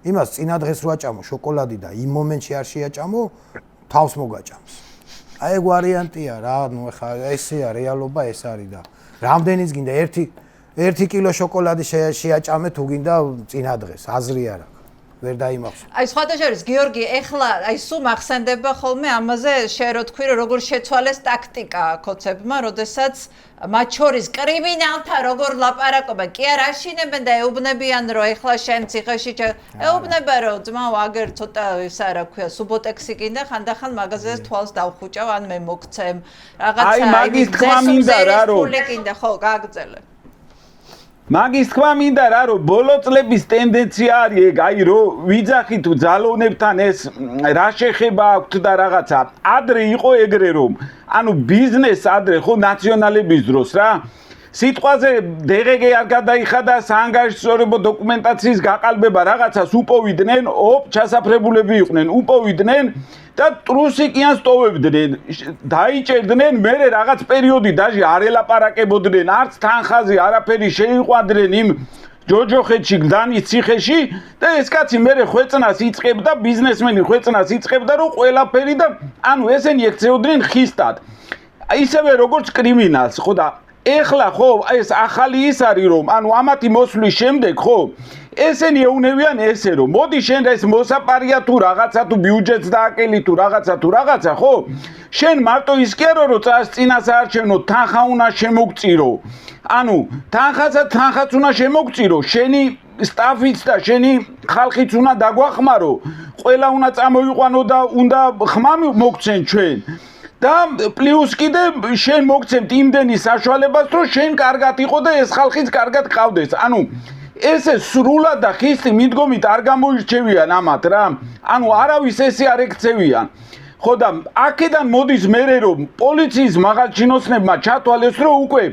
იმას წინა დღეს რო აჭამო შოკოლადი და იმ მომენტში არ შეაჭამო, თავს მოგაჭამს. აი ეგ ვარიანტია რა, ნუ ეხლა ესეა რეალობა, ეს არის და რამდენიც გინდა 1 კილო შოკოლადი შეაჭამე თუ გინდა წინა დღეს, აზრი არა. ვერ დაიმახსოვრ. აი სხვადასხვა გიორგი, ეხლა აი სულ მახსენდება ხოლმე ამაზე შენ რო თქვი რომ როგორ შეცვალეს ტაქტიკა კოცებმა, როდესაც მათ შორის კრიმინალთა როგორ ლაპარაკობენ, კი არ აშინებენ და ეუბნებიან რომ ეხლა შენ ციხეში ეუბნება რომ ძმაო აგერ ცოტა ისა რა ქვია სუბოტექსი გინდა ხანდახან მაღაზიას თვალს დავხუჭავ ან მე მოგცემ რაღაცა აი მაგის თქვა მინდა რა რომ ფული გინდა ხო გააგრძელე მაგის თქვა მინდა რა რომ ბოლო წლების ტენდენცია არის ეგ აი რომ ვიძახით თუ ძალოვნებთან ეს რა შეხება აქვთ და რაღაცა ადრე იყო ეგრე რომ ანუ ბიზნეს ადრე ხო ნაციონალების დროს რა სიტყვაზე დღეგე არ გადაიხადა საანგარიშსწორებო დოკუმენტაციის გაყალბება რაღაცას უპოვიდნენ ჩასაფრებულები იყვნენ უპოვიდნენ და ტრუსიკიან სტოვებდნენ დაიჭერდნენ მერე რაღაც პერიოდი დაჟე არ ელაპარაკებოდნენ არც თანხაზე არაფერი შეიყვანდნენ იმ ჯოჯოხეთში გდანის ციხეში და ეს კაცი მერე ხვეწნას იწყებდა ბიზნესმენი ხვეწნას იწყებდა რომ ყველაფერი და ანუ ესენი ექცეოდნენ ხისტად ისევე როგორც კრიმინალს ხო და ეხლა ხო ეს ახალი ის არის რომ ანუ ამათი მოსვლის შემდეგ ხო ესენი ეუნებიან ესე რომ მოდი შენ ეს მოსაპარია თუ რაღაცა თუ ბიუჯეტს დააკელი თუ რაღაცა ხო შენ მარტო ის კი არა რომ წინასაარჩევნო თანხა უნდა შემოგწირო ანუ თანხაც უნდა შემოგწირო შენი სტაფიც და შენი ხალხიც უნდა დაგვახმარო ყველა უნდა წამოიყვანო და უნდა ხმა მოგცენ ჩვენ და პლუს კიდე შენ მოგცემთ იმდენი საშუალებას რომ შენ კარგად იყო და ეს ხალხიც კარგად ყავდეს ანუ ესე სრულად და ხისტი მიდგომით არ გამოირჩევიან ამათ რა ანუ არავის ესე არ ეკცევიან ხო და აქედან მოდის მერე რომ პოლიციის მაღალჩინოსნებმა ჩათვალეს რომ უკვე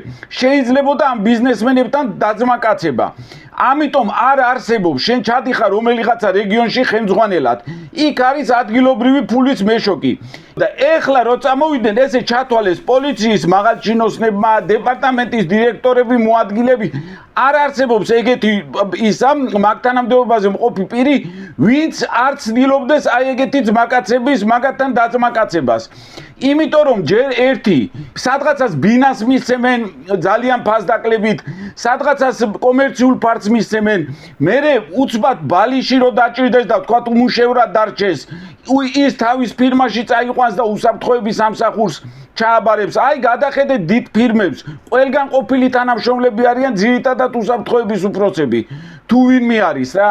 შეიძლებოდა ამ ბიზნესმენებთან დაძმაკაცება ამიტომ არ არსებობს შენ ჩადიხარ რომელიღაცა რეგიონში ხელმძღვანელად იქ არის ადგილობრივი ფულის მეშოკი და ეხლა რო წამოვიდნენ ესე ჩათვალეს პოლიციის მაღალჩინოსნებმა დეპარტამენტის დირექტორები მოადგილეები არ არსებობს ეგეთი ისა მაგთანამდებობაზე მყოფი პირი ვინც არ ცდილობდეს აი ეგეთი ძმაკაცების მაგათთან დაძმაკაცებას იმიტომ რომ ჯერ ერთი სადღაცას ბინას მისცემენ ძალიან ფასდაკლებით სადღაცას კომერციულ ფარც მისცემენ მერე უცბად ბალიში რო დაჭირდეს და თქვა უმუშევრად დარჩეს ის თავის ფირმაში წაიყვანს და უსაფრთხოების სამსახურს ჩააბარებს აი გადახედეთ დიდ ფირმებს ყველგან ყოფილი თანამშრომლები არიან ძირითადად უსაფრთხოების უფროსები თუ ვინმე არის რა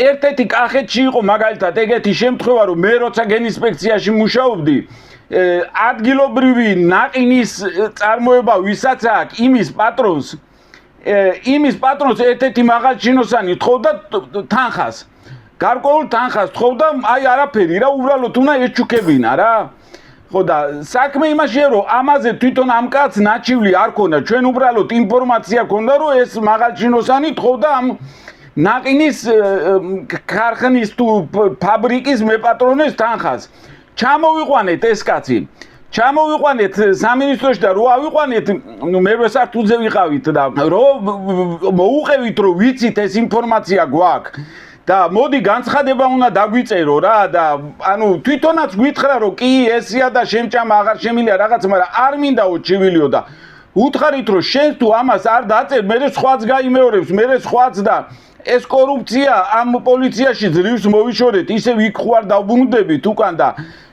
ერთ-ერთი კახეთში იყო მაგალითად ეგეთი შემთხვევა რომ მე როცა გენინსპექციაში მუშაობდი ადგილობრივი ნაყინის წარმოება ვისაც აქვს იმის პატრონს ერთ-ერთი მაღალჩინოსანი თხოვდა თანხას გარკვეულ თანხას თხოვდა აი არაფერი რა უბრალოდ უნდა ეჩუქებინა რა ხო და საქმე იმაშია რომ ამაზე თვითონ ამ კაცს ნაჩივლი არ ქონდა ჩვენ უბრალოდ ინფორმაცია ქონდა რომ ეს მაღალჩინოსანი თხოვდა ამ ნაყინის ქარხნის თუ ფაბრიკის მეპატრონეს თანხას ჩამოვიყვანეთ ეს კაცი ჩამოვიყვანეთ სამინისტროში და რო ავიყვანეთ ნუ მე ვესართულზე ვიყავით და რო მოუყევით რომ ვიცით ეს ინფორმაცია გვაქვს და მოდი განცხადება უნდა დაგვიწერო რა და ანუ თვითონაც გვითხრა რომ კი ესია და შემჭამა აღარ შემილია რაღაც მაგრამ არ მინდაო ჩივილიო და უთხარით რომ შენ თუ ამას არ დაწერ მე სხვაც გაიმეორებს მე სხვაც და ეს კორუფცია ამ პოლიციაში ძლივს მოვიშორეთ ისე იქ ხوار დავბრუნდებით უკან და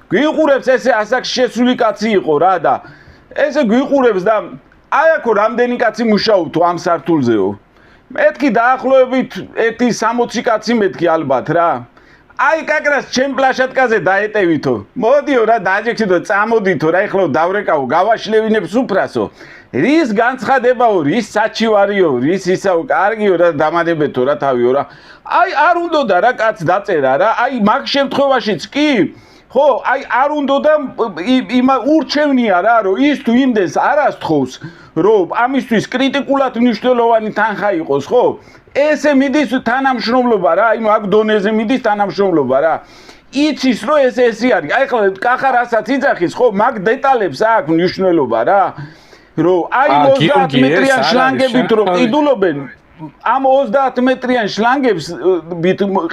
გვიყურებს ესე ასაკში შესული კაცი იყო რა და ესე გვიყურებს და აი აქ რამდენი კაცი მუშაობთ ამ სართულზეო მეთქი დაახლოებით 1-60 კაცი მეთქი ალბათ რა აი კაკრას ჩემ პლაშატკაზე დაეტევითო მოდიო რა დაჯექციდო წამოდითო რა ეხლა დავრეკავო გავაშლევინებს უფრასო რის განცხადებაო რის საჩივარიო რის ისაო კარგიო რა დამადებეთო რა თავიო რა აი არ უნდოდა რა კაც დაწერა რა აი მაგ შემთხვევაშიც კი ხო აი არ უნდოდა იმ ურჩევნია რა რომ ის თუ იმდენს არას თხოვს რომ ამისთვის კრიტიკულად მნიშვნელოვანი თანხა იყოს ხო ესე მიდის თანამშრომლობა რა აი მაგ დონეზე მიდის თანამშრომლობა რა იცის რომ ესე არის. აი ხლა კახა რასაც იძახის, ხო, მაგ დეტალებს აქვს მნიშვნელობა რა. რომ აი 30 მეტრიან შლანგებით რო ყიდულობენ, ამ 30 მეტრიან შლანგებს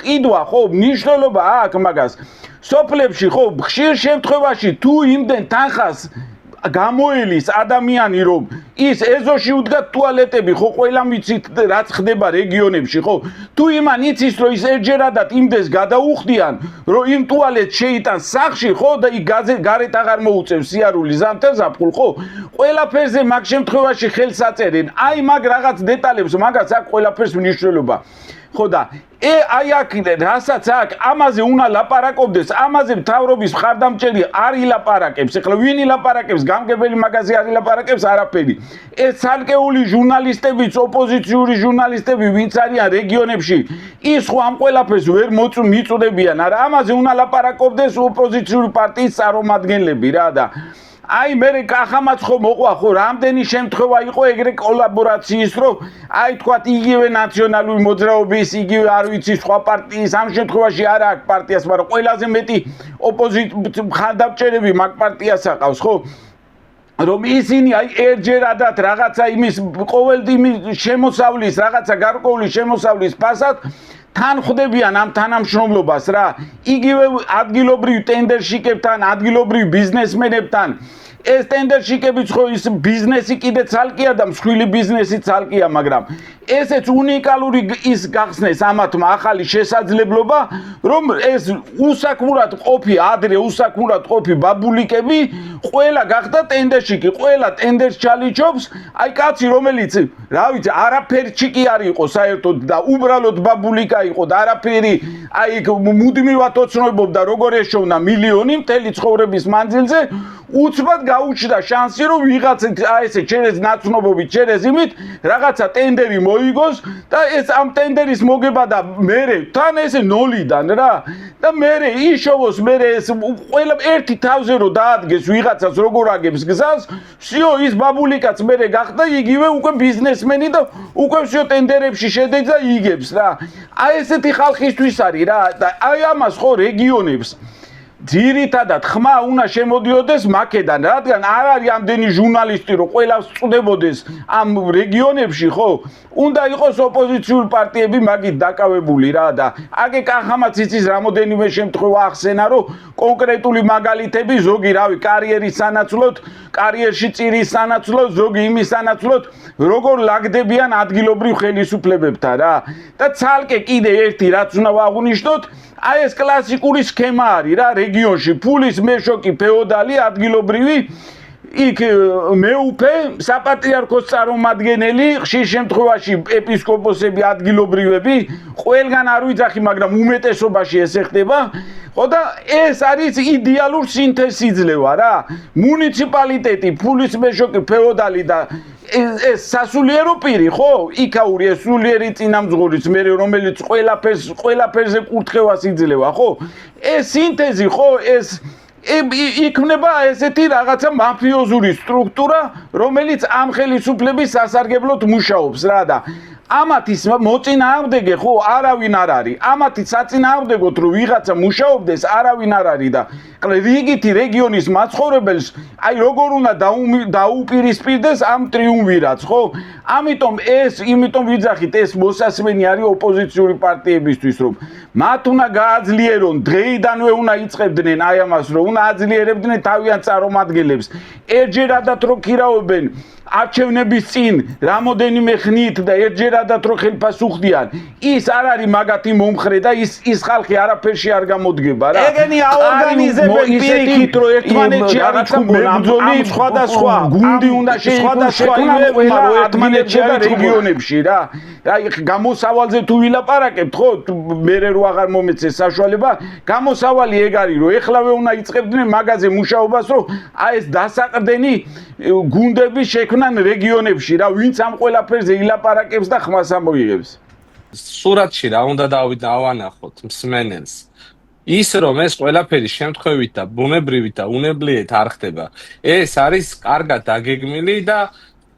ყიდვა, ხო, მნიშვნელობა აქვს მაგას. სოფლებში, ხო, ხშირ შემთხვევაში თუ იმდენ თანხას გამოელის ადამიანი რომ ის ეზოში უდგა ტუალეტები ხო ყველა მიცით რაც ხდება რეგიონებში ხო თუ იმან იცის რომ ის ერთჯერადად იმდეს გადაუხდიან რომ იმ ტუალეტს შეიტანს სახლში ხო და იქ გარეთ აღარ მოუწევს სიარული ზამთარ-ზაფხულ ხო ყველაფერზე მაგ შემთხვევაში ხელს აწერენ აი მაგ რაღაც დეტალებს მაგას აქვს ყველაფერს მნიშვნელობა ხო და აი აქ რასაც აქვს ამაზე უნდა ლაპარაკობდეს ამაზე მთავრობის მხარდამჭერი არ ილაპარაკებს ეხლა ვინ ილაპარაკებს გამგებელი მაგაზე არ ილაპარაკებს არაფერი ეს ცალკეული ჟურნალისტებიც ოპოზიციური ჟურნალისტები ვინც არიან რეგიონებში ის ხო ამ ყველაფერს ვერ მიწუდებიან არა ამაზე უნდა ლაპარაკობდეს ოპოზიციური პარტიის წარმომადგენლები რა და აი მე კახამაც ხო მოყვა ხო რამდენი შემთხვევა იყო ეგრე კოლაბორაციის რომ აი თქვათ იგივე ნაციონალური მოძრაობის იგივე არ ვიცი სხვა პარტიის ამ შემთხვევაში არა აქვს პარტიას მაგრამ ყველაზე მეტი ოპოზიციური მხარდამჭერები მაგ პარტიას აყავს ხო რომ ისინი აი ერთჯერადად რაღაცა იმის ყოველდღიური შემოსავლის რაღაცა გარკვეული შემოსავლის ფასად თან ხვდებიან ამ თანამშრომლობას რა იგივე ადგილობრივ ტენდერშიკებთან ადგილობრივ ბიზნესმენებთან ეს ტენდერშიკებიც ხო ის ბიზნესი კიდე ცალკეა და მსხვილი ბიზნესი ცალკეა მაგრამ ესეც უნიკალური ის გახსნეს ამათმა ახალი შესაძლებლობა რომ ეს უსაქმურად ყოფი ადრე უსაქმურად ყოფი ბაბულიკები ყველა გახდა ტენდერშიკი ყველა ტენდერს ჩალიჩობს აი კაცი რომელიც რა ვიცი არაფერჩიკი არ იყო საერთოდ და უბრალოდ ბაბულიკა იყო და არაფერი აი მუდმივად ოცნობობდა როგორ ეშოვნა მილიონი მთელი ცხოვრების მანძილზე უცბად გაუჩნდა შანსი რომ ვიღაც აი ესე ჩერეს ნაცნობობით ჩერეს იმით რაღაცა ტენდერი მოიგოს და ეს ამ ტენდერის მოგება და მერე თან ესე ნოლიდან რა და მერე იშოვოს მერე ეს ყველა ერთი თავზე რომ დაადგეს ვიღაცას როგორ აგებს გზას всё ის ბაბულიკაც მერე გახდა იგივე უკვე ბიზნესმენი და უკვე всё ტენდერებში შედეგს და იგებს რა აი ესეთი ხალხისთვის არის რა და აი ამას ხო რეგიონებს ძირითადად ხმა უნდა შემოდიოდეს მაკედან, რადგან არ არის ამდენი ჟურნალისტი, რომ ყველას წვდებოდეს ამ რეგიონებში, ხო? უნდა იყოს ოპოზიციური პარტიები მაგით დაკავებული რა და აგე კახამაც იცის რამოდენიმე შემთხვევა ახსენა, რომ კონკრეტული მაგალითები ზოგი, რავი, კარიერის სანაცვლოდ, კარიერში წირის სანაცვლოდ, ზოგი იმის სანაცვლოდ, როგორ ლაგდებიან ადგილობრივ ხელისუფლებებთან რა. და ცალკე კიდე ერთი რაც უნდა ვაღვნიშნოთ, აი ეს კლასიკური სქემა არის რა რეგიონში ფულის მეშოკი ფეოდალი ადგილობრივი იქ მეუფე საპატრიარქოს წარმომადგენელი ხშირ შემთხვევაში ეპისკოპოსები ადგილობრივები ყველგან არ ვიძახი მაგრამ უმეტესობაში ესე ხდება ხო და ეს არის იდეალურ სინთეზს იძლევა რა მუნიციპალიტეტი ფულის მეშოკი ფეოდალი და ეს სასულიერო პირი ხო იქაური ეს სულიერი წინამძღვრიც მე რომელიც ყველაფერზე კურთხევას იძლევა ხო ეს სინთეზი ხო ეს იქნება ესეთი რაღაცა მაფიოზური სტრუქტურა რომელიც ამ ხელისუფლების სასარგებლოდ მუშაობს რა და ამათის მოწინააღმდეგე ხო არავინ არ არის ამათი საწინააღმდეგოდ რომ ვიღაცა მუშაობდეს არავინ არ არის და რიგითი რეგიონის მაცხოვრებელს აი როგორ უნდა დაუპირისპირდეს ამ ტრიუმვირატს ხო ამიტომ იმიტომ ვიძახით ეს მოსასმენი არის ოპოზიციური პარტიებისთვის რომ მათ უნდა გააძლიერონ დღეიდანვე უნდა იწყებდნენ აი ამას რომ უნდა აძლიერებდნენ თავიანთ წარმომადგენლებს ერთჯერადად რო ქირავებენ არჩევნების წინ რამოდენიმე ხნით და ერთჯერადად რო ხელფას უხდიან ის არ არის მაგათი მომხრე და ის ხალხი არაფერში არ გამოდგება რა ეგენი აორგანიზებენ პირიქით რომ ერთმანეთში რაღაცა მებრძოლი სხვადასხვა გუნდი უნდა შეიქმნას ერთმანეთში და რეგიონებში რა გამოსავალზე თუ ვილაპარაკებთ ხო მე რო აღარ მომეცეს საშუალება გამოსავალი ეგ არის რომ ეხლავე უნდა იწყებდნენ მაგაზე მუშაობას რომ აი ეს დასაყრდენი გუნდები შექმნან რეგიონებში რა ვინც ამ ყველაფერზე ილაპარაკებს და ხმას ამოიღებს სურათში რა უნდა დავანახოთ მსმენელს ის რომ ეს ყველაფერი შემთხვევით და ბუნებრივით და უნებლიეთ არ ხდება ეს არის კარგად დაგეგმილი და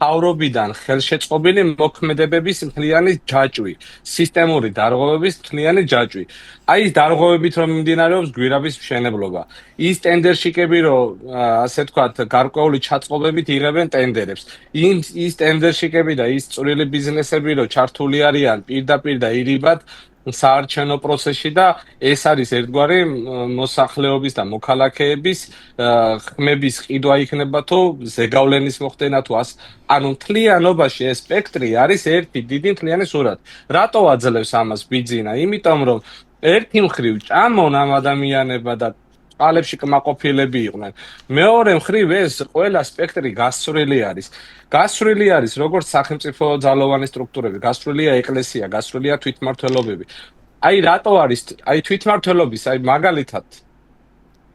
თავრობიდან ხელშეწყობილი მოქმედებების მთლიანი ჯაჭვი, სისტემური დარღვევების მთლიანი ჯაჭვი. აი ეს დარღვევებით რომ მიმდინარეობს გვირაბის მშენებლობა. ის ტენდერშიკები რომ ასე ვთქვათ, გარკვეული ჩაწყობებით იღებენ ტენდერებს. ის ტენდერშიკები და ის წვრილი ბიზნესები რომ ჩართული არიან პირდაპირ და ირიბად საარჩევნო პროცესში და ეს არის ერთგვარი მოსახლეობის და მოქალაქეების ხმების ყიდვა იქნება თუ ზეგავლენის მოხდენა თუ ანუ მთლიანობაში ეს სპექტრი არის ერთი დიდი მთლიანი სურათი. რატო აძლევს ამას ბიძინა? იმიტომ რომ ერთი მხრივ ჭამონ ამ ადამიანებმა და ყალებში კმაყოფილები იყვნენ. მეორე მხრივ ეს ყველა სპექტრი გასწრილი არის. გასწრილი არის როგორც სახელმწიფო ძალოვანი სტრუქტურები, გასწრილია ეკლესია, გასწრილია თვითმმართველობები. აი რატო არის აი თვითმმართველობის, აი მაგალითად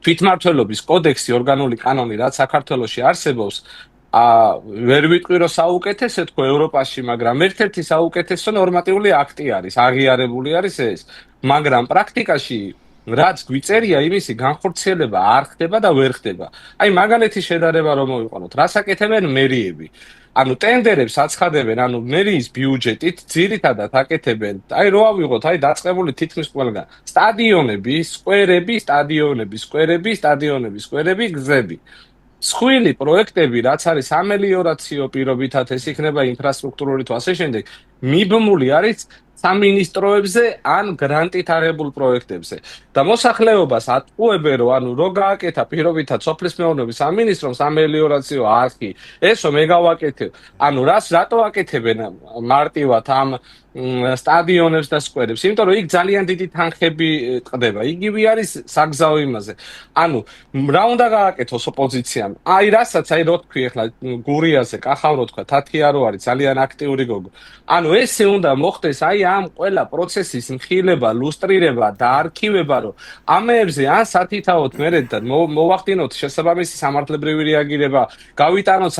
თვითმმართველობის კოდექსი, ორგანული კანონი, რაც საქართველოში არსებობს, ვერ ვიტყვი რომ საუკეთესო თქო ევროპაში, მაგრამ ერთ-ერთი საუკეთესო ნორმატიული აქტი არის, აღიარებული არის ეს, მაგრამ პრაქტიკაში რაც გვიწერია იმისი განხორციელება არ ხდება და ვერ ხდება. აი მაგალითი შედარება რომ მოვიყვანოთ, რას აკეთებენ მერიები. ანუ ტენდერებს აცხადებენ, ანუ მერიის ბიუჯეტით ძირითადად აკეთებენ. აი რო ავიღოთ, აი დაწყებული თითქმის ყველგან. სტადიონები, სკვერები, სკვერები, გზები. სხვილი პროექტები, რაც არის ამელიორაციო პირობითად, ეს იქნება ინფრასტრუქტურული თუ ასე შემდეგ, მიბმული არის სამინისტროებზე ან გრანტით აღებულ პროექტებზე. და მოსახლეობას ატყუებენ, რომ ანუ რო გააკეთა პირობითად სოფლის მეურნეობის სამინისტრომ სამელიორაციო არხი, ესო მე გავაკეთებ. ანუ რატო აკეთებენ მარტივად ამ სტადიონებს და სკვერებს? იმიტომ რომ იქ ძალიან დიდი თანხები ყდება. იგივე არის საგზაო იმაზე. ანუ რა უნდა გააკეთოს ოპოზიციამ? აი რასაც აი რო თქვი ახლა გურიაზე, კახავრო თქვა, თათია რო არის ძალიან აქტიური გოგო. ანუ ესე უნდა მოხდეს აი ამ ყველა პროცესის მხილება, ლუსტრირება და არქივება, რომ ამებზე ან სათითაოდ მერე და მოვახდინოთ შესაბამისი სამართლებრივი რეაგირება, გავიტანოთ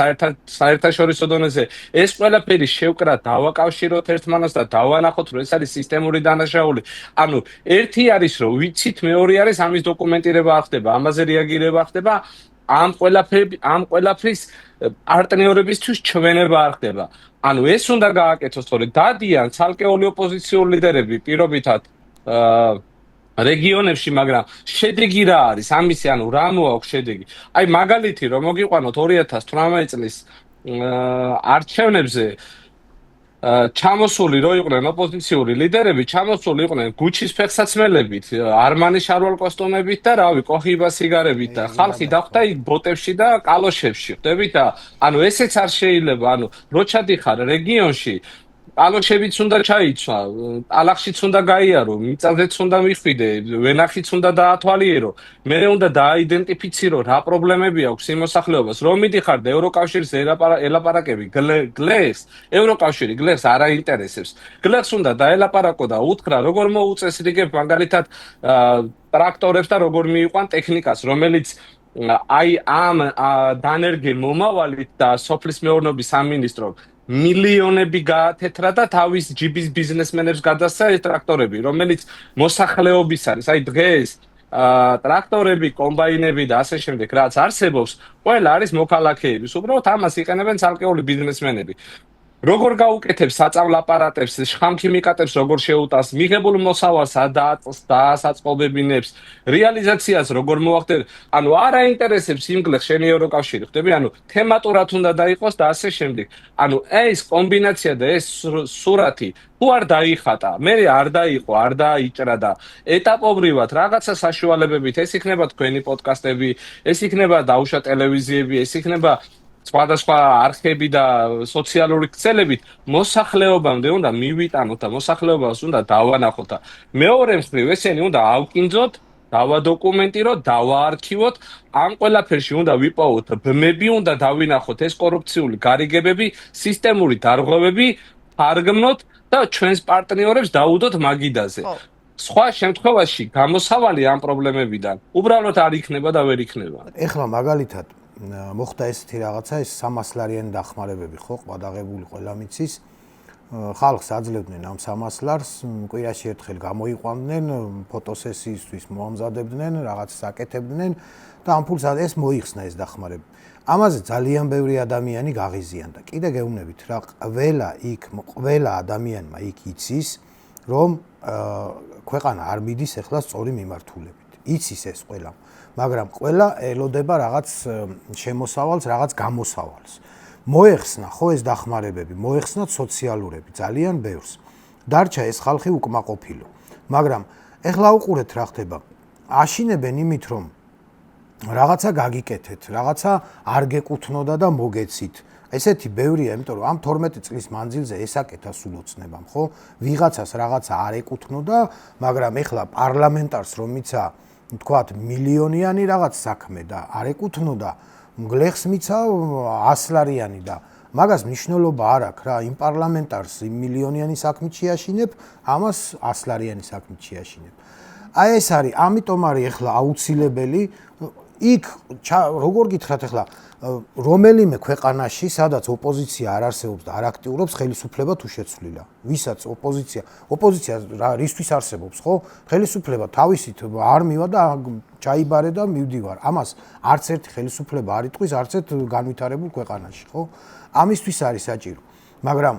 საერთაშორისო დონეზე, ეს ყველაფერი შევკრათ, დავაკავშიროთ ერთმანეთს და დავანახოთ, რომ ეს არის სისტემური დანაშაული. ანუ ერთი არის, რომ ვიცით, მეორე არის ამის დოკუმენტირება არ ხდება, ამაზე რეაგირება ხდება, ამ ყველაფრის პარტნიორებისთვის ჩვენება არ ხდება. ანუ ეს უნდა გააკეთოს, თორე დადიან ცალკეული ოპოზიციური ლიდერები პირობითად რეგიონებში, მაგრამ შედეგი რა არის? ამისი ანუ რა მოაქვს შედეგი? აი მაგალითი რომ მოგიყვანოთ 2018 წლის არჩევნებზე ჩამოსული რო იყვნენ ოპოზიციური ლიდერები, ჩამოსული იყვნენ გუჩის ფეხსაცმელებით, არმანის შარვალ კოსტუმებით და რავი, კოხიბა სიგარებით და ხალხი დახვდა იქ ბოტებში და კალოშებში, ხდებით და ანუ ესეც არ შეიძლება, ანუ რო ჩადიხარ რეგიონში კალოშებიც უნდა ჩაიცვა, ტალახშიც უნდა გაიარო, მიწაზეც უნდა მიხვიდე, ვენახიც უნდა დაათვალიერო, მე უნდა დააიდენტიფიცირო რა პრობლემები აქვს სიმოსახლეობას, რომ მიდიხარ და ევროკავშირს ელაპარაკები გლეხს, ევროკავშირი გლეხს არ აინტერესებს. გლეხს უნდა დაელაპარაკო და უთხრა, როგორ მოუწესრიგებ მაგალითად ტრაქტორებს და როგორ მიიყვან ტექნიკას, რომელიც აი ამ დანერგილ მომავალით და სოფლის მეურნეობის სამინისტრომ მილიონები გაათეთრა და თავის ჯიბის ბიზნესმენებს გადასცა ეს ტრაქტორები, რომელიც მოსახლეობის არის. აი დღეს ტრაქტორები, კომბაინები და ასე შემდეგ, რაც არსებობს, ყველა არის მოქალაქეების. უბრალოდ ამას იყენებენ ცალკეული ბიზნესმენები. როგორ გაუკეთებს საწავლ აპარატებს, შხამქიმიკატებს როგორ შეუტას, მიღებულ მოსავალს დაასაწყობებინებს, რეალიზაციას როგორ მოახდენ. ანუ არ აინტერესებს იმ გლეხს შენი ევროკავშირი, ხდები? ანუ თემატურად უნდა დაიყოს და ასე შემდეგ. ანუ ეს კომბინაცია და ეს სურათი თუ არ დაიხატა, მე არ დაიყო, არ დაიჭრა და ეტაპობრივად რაღაცა საშუალებებით, ეს იქნება თქვენი პოდკასტები, ეს იქნება დაუშვა ტელევიზიები, ეს იქნება სხვადასხვა არხები და სოციალური ქსელებით მოსახლეობამდე უნდა მივიტანოთ და მოსახლეობას უნდა დავანახოთ და მეორე მხრივ ესენი უნდა ავკინძოთ, დავადოკუმენტიროთ, დავაარქივოთ, ამ ყველაფერში უნდა ვიპოვოთ ბმები, უნდა დავინახოთ ეს კორუფციული გარიგებები, სისტემური დარღვევები, ფარგმნოთ და ჩვენს პარტნიორებს დაუდოთ მაგიდაზე. სხვა შემთხვევაში გამოსავალი ამ პრობლემებიდან უბრალოდ არ იქნება და ვერ იქნება. ეხლა მაგალითად მოხდა ესეთი რაღაცა, ეს 300 ლარიანი დახმარებები ხო, ყადაღებული ყველა მიცის. ხალხს აძლევდნენ ამ სამასლარს, კვირაში ერთხელ გამოიყვანდნენ, ფოტოსესიისთვის მოამზადებდნენ, რაღაც საკეთებდნენ და ამ ფულს ეს მოიხსნა ეს დახმარება. ამაზე ძალიან ბევრი ადამიანი გაღიზიანდა. კიდე გეუბნებით რა, ყველა ადამიანმა იქ იცის, რომ ქვეყანა არ მიდის ახლა სწორი მიმართულებით. იცის ეს ყველა, მაგრამ ყველა ელოდება რაღაც შემოსავალს, რაღაც გამოსავალს. მოეხსნა ხო ეს დახმარებები, მოეხსნათ სოციალურები, ძალიან ბევრს. დარჩა ეს ხალხი უკმაყოფილო. მაგრამ ეხლა უყურეთ რა ხდება. აშინებენ იმით, რომ რაღაცა გაგიკეთეთ, რაღაცა არ გეკუთვნოდა და მოგეცით. ესეთი ბევრია, იმიტომ რომ ამ 12 წლის მანძილზე ესაკეთა სულ ოცნებამ, ხო? ვიღაცას რაღაცა არ ეკუთვნოდა, მაგრამ ეხლა პარლამენტარს რომ მიცა, თქვათ, მილიონიანი რაღაც საქმე და არ ეკუთვნოდა, გლეხს მიცა 100 ლარიანი და მაგას მნიშვნელობა არ აქვს რა, იმ პარლამენტარს იმ მილიონიანი საქმით შეაშინებ, ამას 100 ლარიანი საქმით შეაშინებ. აი ეს არის, ამიტომ არის ეხლა აუცილებელი იქ როგორ გითხრათ ახლა რომელიმე ქვეყანაში სადაც ოპოზიცია არ არსებობს და არ აქტიურობს ხელისუფლება თუ შეცვლილა ვისაც ოპოზიცია რისთვის არსებობს ხო ხელისუფლება თავისით არ მივა და ჩაიბარე და მივდივარ ამას არც ერთი ხელისუფლება არ იტყვის არც ერთ განვითარებულ ქვეყანაში ხო ამისთვის არის საჭირო მაგრამ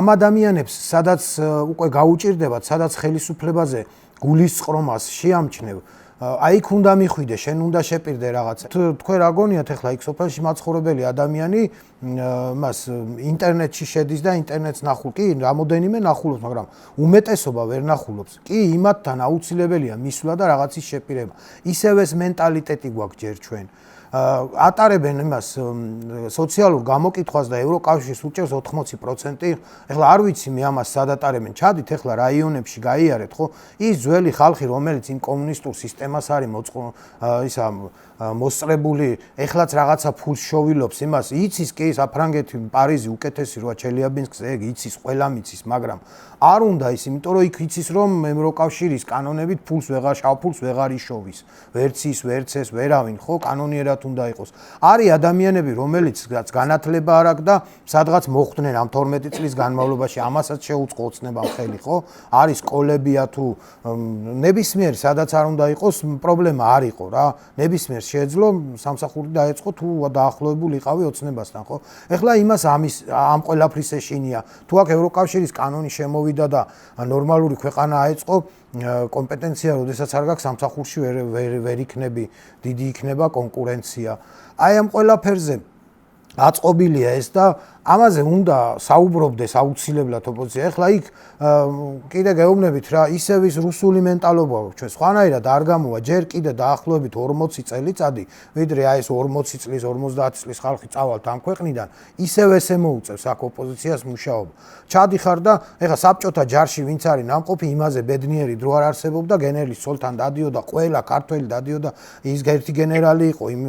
ამ ადამიანებს სადაც უკვე გაუჭირდებათ სადაც ხელისუფლებაზე გულისწყრომას შეამჩნევ აი იქ უნდა მიხვიდე, შენ უნდა შეპირდე რაღაცა. თქვენ რა გონიათ ახლა იქ სოფელში მაცხოვრებელი ადამიანი მას ინტერნეტში შედის და ინტერნეტს ნახულ. კი, რამოდენიმე ნახულობს, მაგრამ უმეტესობა ვერ ნახულობს. კი, იმათთან აუცილებელია მისვლა და რაღაცის შეპირება. ისევ ეს მენტალიტეტი გვაქვს ჯერ ჩვენ. ატარებენ იმას სოციალურ გამოკითხვას და ევროკავშირს უჭერს 80%. ეხლა არ ვიცი მე ამას სად ატარებენ. ჩადით ეხლა რაიონებში გაიარეთ, ხო? ის ძველი ხალხი, რომელიც იმ კომუნისტურ სისტემას არის მოსწრებული, ეხლაც რაღაცა ფულს შოვილობს იმას, იცის კი საფრანგეთი, პარიზი უკეთესი როა ჩელიაბინსკზე, ეგ იცის, ყველა მიცის, მაგრამ არ უნდა ის, იმიტომ რომ იქ იცის რომ ევროკავშირის კანონებით ფულს შავ ფულს ვეღარ იშოვის. ვერც ის, ვერც ეს, ვერავინ, ხო, კანონიერად უნდა იყოს. არის ადამიანები, რომელიც განათლება არ აქვს და სადღაც მოხვდნენ ამ 12 წლის განმავლობაში, ამასაც შეუწყო ოცნებამ ხელი, ხო? არის სკოლებია თუ ნებისმიერ სადაც არ უნდა იყოს, პრობლემა არ იყო რა. ნებისმიერ შეეძლო სამსახური დაეწყო თუ დაახლოებული იყავი ოცნებასთან, ხო? ეხლა იმას ამ ყველაფრის ეშინია. თუ აქ ევროკავშირის კანონი შემოვიდა და ნორმალური ქვეყანა აეწყო კომპეტენცია, როდესაც არ გაქვს სამსახურში ვერ იქნები, დიდი იქნება კონკურენცია. აი ამ ყველაფერზე აწყობილია ეს და ამაზე უნდა საუბრობდეს აუცილებლად ოპოზიცია. ეხლა იქ კიდე გეუბნებით რა, ისევ ის რუსული მენტალობა ჩვენ სხვანაირად არ გამოვა, ჯერ კიდე დაახლოებით 40 წელიწადი, ვიდრე აი ეს 40 წლის, 50 წლის ხალხი წავალთ ამ ქვეყნიდან, ისევ ესე მოუწევს აქ ოპოზიციას მუშაობა. ჩადიხარ და ეხლა საბჭოთა ჯარში ვინც არის ნამყოფი, იმაზე ბედნიერი დრო არ არსებობდა, გენერლის ცოლთან დადიოდა, ყველა ქართველი დადიოდა, ის ერთი გენერალი იყო იმ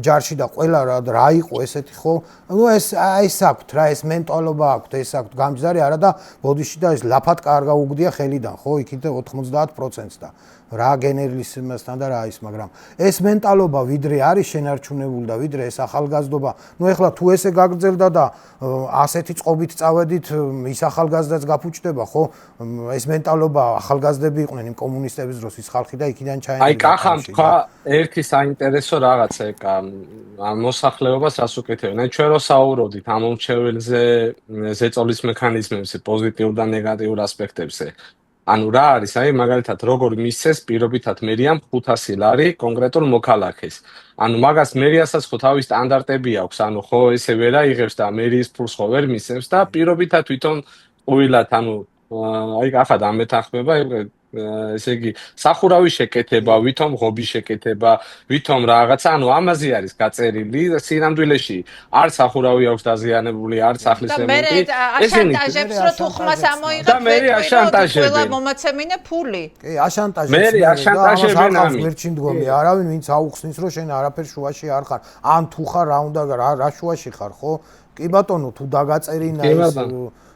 ჯარში და ყველა რა იყო ესეთი ხო? ნუ ეს აქვთ რა ეს მენტალობა აქვთ ეს აქვთ გამჯდარი არა და ბოდიში და ეს ლაფატკა არ გაუგდია ხელიდან ხო იქით 90%-ს და რა გენერლის იმასთან და რა ის მაგრამ ეს მენტალობა ვიდრე არის შენარჩუნებული და ვიდრე ეს ახალგაზრდობა ნუ ეხლა თუ ესე გაგრძელდა და ასეთი წყობით წავედით ის ახალგაზრდაც გაფუჭდება ხო ეს მენტალობა ახალგაზრდები იყვნენ იმ კომუნისტების დროს ის ხალხი და იქიდან ჩაენდა აი კახამ თქვა ერთი საინტერესო რაღაცა ეკა ამ მოსახლეობას რას უკეთებენ აი ჩვენ რო საუბრობდით ამ მომრჩეველზე ზეწოლის მექანიზმებზე პოზიტიურ და ნეგატიურ ასპექტებზე ანუ რა არის აი მაგალითად როგორ მისცეს პირობითად მერიამ 500 ლარი კონკრეტულ მოქალაქეს ანუ მაგას მერიასაც ხო თავის სტანდარტები აქვს ანუ ხო ესე ვერ აიღებს და მერიის ფულს ხო ვერ მისცემს და პირობითად თვითონ ყვილად ანუ აი ახლა დამეთანხმება ესე იგი სახურავი შეკეთება, ვითომ ღობი შეკეთება, ვითომ რაღაცა, ანუ ამაზე არის გაწერილი სინამდვილეში. არ სახურავი აქვს დაზიანებული, არ სახლის რემონტი. აშანტაჟებს რო თუ ხმას ამოიღებს და მე აშანტაჟები. მომაცემინე ფული. კი, აშანტაჟები. მე აშანტაჟები ამი. ვერჩი მდგომი, არავინ ვინც აუხსნის რომ შენ არაფერ შუაში არ ხარ. ან თუ ხარ რა უნდა რა შუაში ხარ, ხო? კი ბატონო, თუ დაგაწერინა ის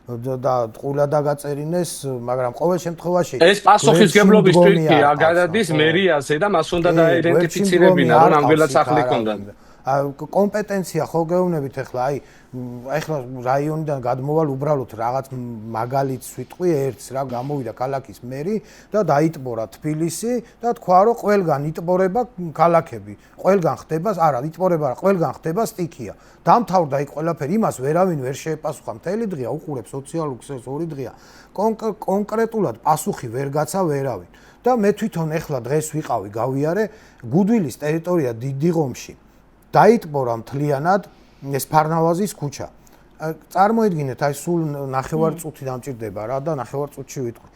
და ყულა დაგაწერინეს, მაგრამ ყოველ შემთხვევაში ეს პასუხისგებლობის თვითი გადადის მერიაზე და მას უნდა დაიდენტიფიცირებინა, რომ ნამდვილად სახლი ქონდათ. კომპეტენცია ხო გეუბნებით ახლა ახლა რაიონიდან გადმოვალ უბრალოდ რაღაც მაგალითს ვიტყვი ერთს რა გამოვიდა ქალაქის მერი და დაიტბორა თბილისი და თქვა რომ ყველგან იტბორება ქალაქები ყველგან ხდება არა იტბორება რა ყველგან ხდება სტიქია დამთავრდა იქ ყველაფერი იმას ვერავინ ვერ შეეპასუხა მთელი დღეა უყურებ სოციალურ ქსელს 2 დღეა კონკრეტულად პასუხი ვერ გაცა ვერავინ და მე თვითონ ახლა დღეს ვიყავი გავიარე გუდვილის ტერიტორია დიდიღომში დაიტბორა მთლიანად ეს ფარნავაზის ქუჩა. წარმოიდგინეთ, აი სულ ნახევარ წუთი დამჭირდება რა და ნახევარ წუთში ვიტყვი.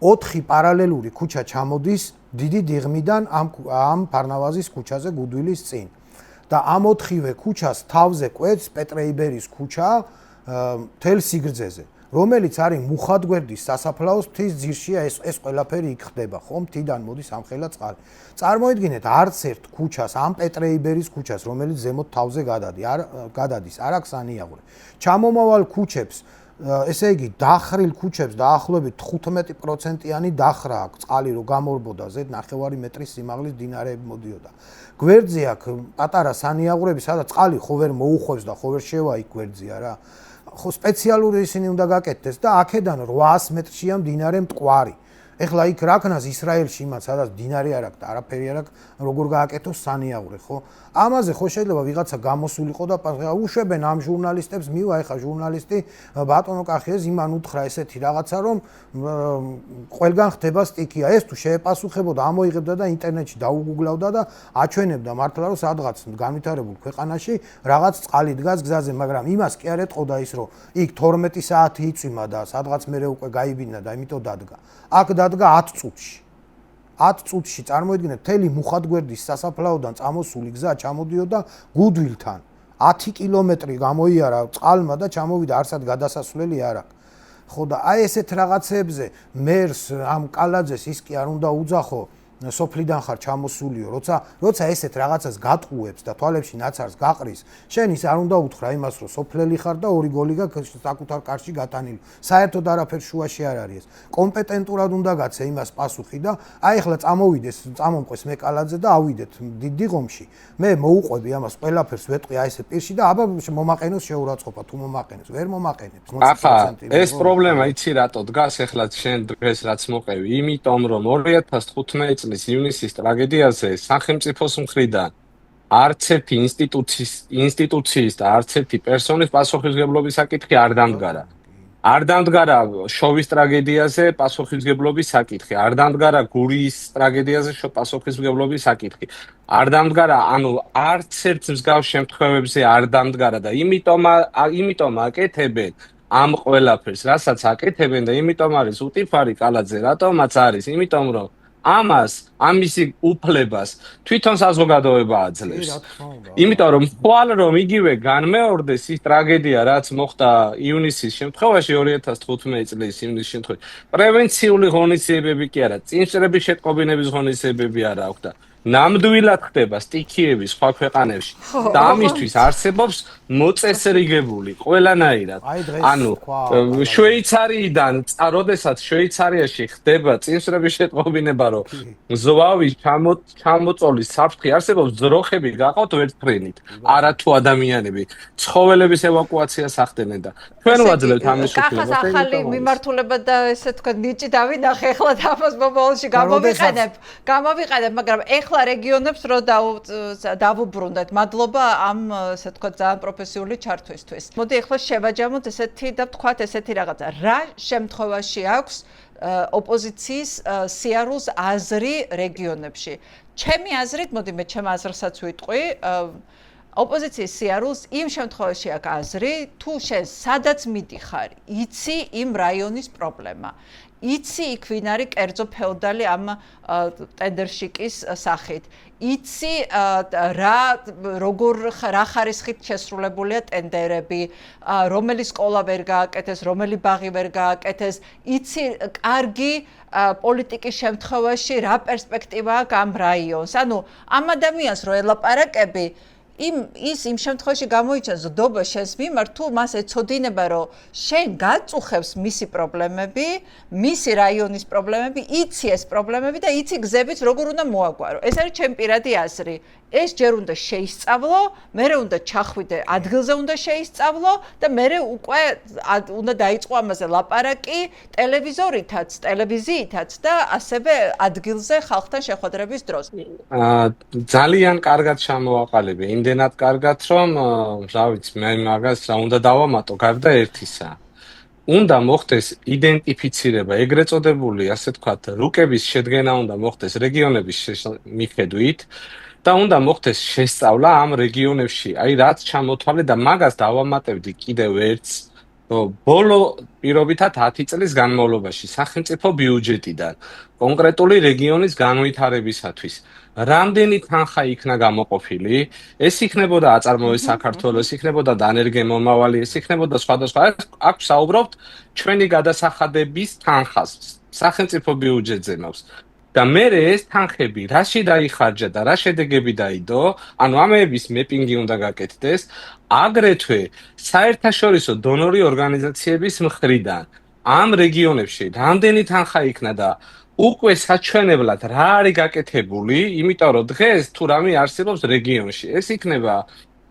4 პარალელური ქუჩა ჩამოდის დიდი დიღმიდან ამ ფარნავაზის ქუჩაზე გუდვილის წინ. და ამ 4-ვე ქუჩას თავზე კვეთს პეტრეიბერის ქუჩა მთელ სიგრძეზე. რომელიც არის მუხათგვერდის სასაფლაოს მთის ძირშია ეს ყველაფერი იქ ხდება, ხო? მთიდან მოდის ამხელა წყალი. წარმოიდგინეთ, არც ერთ ქუჩას, ამ პეტრეიბერის ქუჩას, რომელიც ზემოთ თავზე გადადის, არ აქვს ანიაღური. ჩამომავალ ქუჩებს, ესე იგი, დახრილ ქუჩებს დაახლოებით 15%-იანი დახრა აქვს წყალი, რომ გამორბოდა ზედ 9 მეტრის სიმაღლის დინარეები მოდიოდა. გვერდზე აქვს პატარა სანიაღურები, სადაც წყალი ხო ვერ მოუხვევს და ხო ვერ შევა იქ გვერდზია რა. ხო სპეციალური ისინი უნდა გაკეთდეს და აქედან 800 მეტრშია მდინარე მტკვარი. ეხლა იქ რა ქნას ისრაელში იმას სადაც მდინარე არ აქვს და არაფერი არ აქვს, როგორ გააკეთოს სანიაღური, ხო? ამაზე ხო შეიძლება ვიღაცა გამოსულიყო და უშვებენ ამ ჟურნალისტებს, მივა ეხა ჟურნალისტი ბატონო კახიეს იმან უთხრა ესეთი რაღაცა რომ ყველგან ხდება სტიქია. ეს თუ შეეპასუხებოდა, ამოიღებდა და ინტერნეტში დაუგუგლავდა და აჩვენებდა მართლა რომ სადღაც განვითარებულ ქვეყანაში რაღაც წყალი დგას გზაზე, მაგრამ იმას კი არ ეტყოდა ის რომ იქ 12 საათი იწვიმა და სადღაც მერე უკვე გაიბინა და იმიტომ დადგა. აქ დადგა 10 წუთში. 10 წუთში წარმოიდგინეთ, მთელი მუხათგვერდის სასაფლაოდან წამოსული გზა ჩამოდიოდა გუდვილთან. 10 კილომეტრი გამოიარა წყალმა და ჩამოვიდა არსად გადასასვლელი არ აქვს. ხო და აი ესეთ რაღაცებზე მერს ამ კალაძეს ის კი არ უნდა უძახო სოფლიდან ხარ ჩამოსულიო, როცა ესეთ რაღაცას გატყუებს და თვალებში ნაცარს გაყრის, შენ ის არ უნდა უთხრა იმას, რომ სოფლელი ხარ და 2 გოლი გაქვს საკუთარ კარში გატანილი. საერთოდ არაფერ შუაში არ არის ეს. კომპეტენტურად უნდა გაცე იმას პასუხი და აი ახლა წამომყვეს მე კალაძე და ავიდეთ დიდიღომში. მე მოუყვები ამას ყველაფერს ვეტყვი აი ესე პირში და აბა მომაყენოს შეურაცხყოფა, თუ მომაყენებს, ვერ მომაყენებს. ახლა ეს პრობლემა იცი რატო დგას ახლა შენ დღეს რაც მოყევი, იმიტომ რომ 2015 წლის ივნისის ტრაგედიაზე სახელმწიფოს მხრიდან არც ერთი ინსტიტუციის და არც ერთი პერსონის პასუხისმგებლობის საკითხი არ დამდგარა. არ დამდგარა შოვის ტრაგედიაზე პასუხისმგებლობის საკითხი, არ დამდგარა გურიის ტრაგედიაზე პასუხისმგებლობის საკითხი. არ დამდგარა, ანუ არც ერთ მსგავს შემთხვევებზე არ დამდგარა და იმიტომ აკეთებენ ამ ყველაფერს, რასაც აკეთებენ და იმიტომ არის უტიფარი კალაძე, რატომაც არის, იმიტომ რომ ამისი უფლებას თვითონ საზოგადოება აძლევს. იმიტომ რომ ხვალ რომ იგივე განმეორდეს ის ტრაგედია, რაც მოხდა ივნისის შემთხვევაში 2015 წლის ივნისის შემთხვევაში, პრევენციული ღონისძიებები კი არა, წინსწრების შეტყობინების ღონისძიებები არა აქვს და ნამდვილად ხდება სტიქიები სხვა ქვეყანებში და ამისთვის არსებობს მოწესრიგებული ყველანაირად. ანუ შვეიცარიიდან, როდესაც შვეიცარიაში ხდება წინსწრების შეტყობინება, რომ ზვავის ჩამოწოლის საფრთხე არსებობს, ძროხები გაყავთ ვერტფრენით, არა თუ ადამიანები ცხოველების ევაკუაციას ახდენენ და ჩვენ ვაძლევთ ამის უფლებას. კახას ახალი მიმართულება და ესე თქვა ნიჭი დავინახე, ახლა თამას მომავალში გამოვიყენებ, მაგრამ ახლა რეგიონებს რო დავუბრუნდეთ. მადლობა ამ ესე თქვა ძალიან პროფესიული ჩართვისთვის. მოდი ახლა შევაჯამოთ ესეთი და ვთქვათ ესეთი რაღაცა. რა შემთხვევაში აქვს ოპოზიციის სიარულს აზრი რეგიონებში? ჩემი აზრით, მოდი მე ჩემ აზრსაც ვიტყვი, ოპოზიციის სიარულს იმ შემთხვევაში აქვს აზრი, თუ შენ სადაც მიდიხარ, იცი იმ რაიონის პრობლემა. იცი იქ ვინ არის კერძო ფეოდალი ამ ტენდერშიკის სახით. იცი რა ხარისხით შესრულებულია ტენდერები, რომელი სკოლა ვერ გააკეთეს, რომელი ბაღი ვერ გააკეთეს, იცი კარგი პოლიტიკის შემთხვევაში რა პერსპექტივა აქვს ამ რაიონს. ანუ ამ ადამიანს რო ელაპარაკები, ის იმ შემთხვევაში გამოიჩენს დობა შენს მიმართ, თუ მას ეცოდინება, რომ შენ გაწუხებს მისი პრობლემები, მისი რაიონის პრობლემები, იცი ეს პრობლემები და იცი გზებით როგორ უნდა მოაგვარო. ეს არის ჩემი პირადი აზრი. ეს ჯერ უნდა შეისწავლო, მერე უნდა ჩახვიდე, ადგილზე უნდა შეისწავლო და მერე უკვე უნდა დაიწყო ამაზე ლაპარაკი ტელევიზორითაც, ტელევიზიითაც და ასევე ადგილზე ხალხთან შეხვედრების დროს. ძალიან კარგად ჩამოაყალიბე, იმდენად კარგად, რომ რა ვიცი, მე მაგას რა უნდა დავამატო, გარდა ერთისა. უნდა მოხდეს იდენტიფიცირება, ეგრეთ წოდებული, ასე თქვათ, რუკების შედგენა უნდა მოხდეს რეგიონების მიხედვით და უნდა მოხდეს შესწავლა ამ რეგიონებში, აი რაც ჩამოთვალე და მაგას დავამატებდი კიდევ ერთს, რომ ბოლო პირობითად 10 წლის განმავლობაში სახელმწიფო ბიუჯეტიდან კონკრეტული რეგიონის განვითარებისათვის რამდენი თანხა იქნა გამოყოფილი, ეს იქნებოდა აწარმოების საქართველოს, ეს იქნებოდა დანერგე მომავალი, ეს იქნებოდა სხვადასხვა, აქ საუბრობთ ჩვენი გადასახადების თანხას, სახელმწიფო ბიუჯეტზე მაქვს. და მე ეს თანხები რაში დაიხარჯა და რა შედეგები დაიდო, ანუ ამების მეპინგი უნდა გაკეთდეს, აგრეთვე საერთაშორისო დონორი ორგანიზაციების მხრიდან ამ რეგიონებში რამდენი თანხა იქნა და უკვე საჩვენებლად რა არის გაკეთებული, იმიტომ რომ დღეს თუ რამე არსებობს რეგიონში, ეს იქნება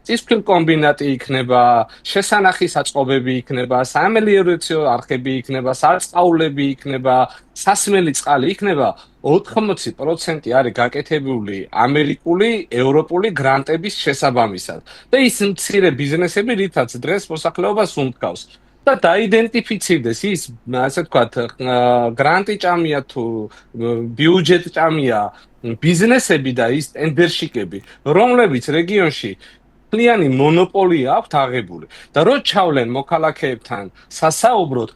წისქვილ კომბინატი იქნება, შესანახის აწყობები იქნება, სამელიორაციო არხები იქნება, სარწყაულები იქნება, სასმელი წყალი იქნება, 80% არის გაკეთებული ამერიკული, ევროპული გრანტების შესაბამისად. და ის მცირე ბიზნესები, რითაც დღეს მოსახლეობას უმტკავს. და დაიდენტიფიცირდეს ის, ასე ვთქვათ, გრანტი ჭამია თუ ბიუჯეტ ჭამია ბიზნესები და ის ტენდერშიკები, რომლებიც რეგიონში მთლიანი მონოპოლია აქვთ აღებული და რო ჩავლენ მოქალაქეებთან სასაუბროდ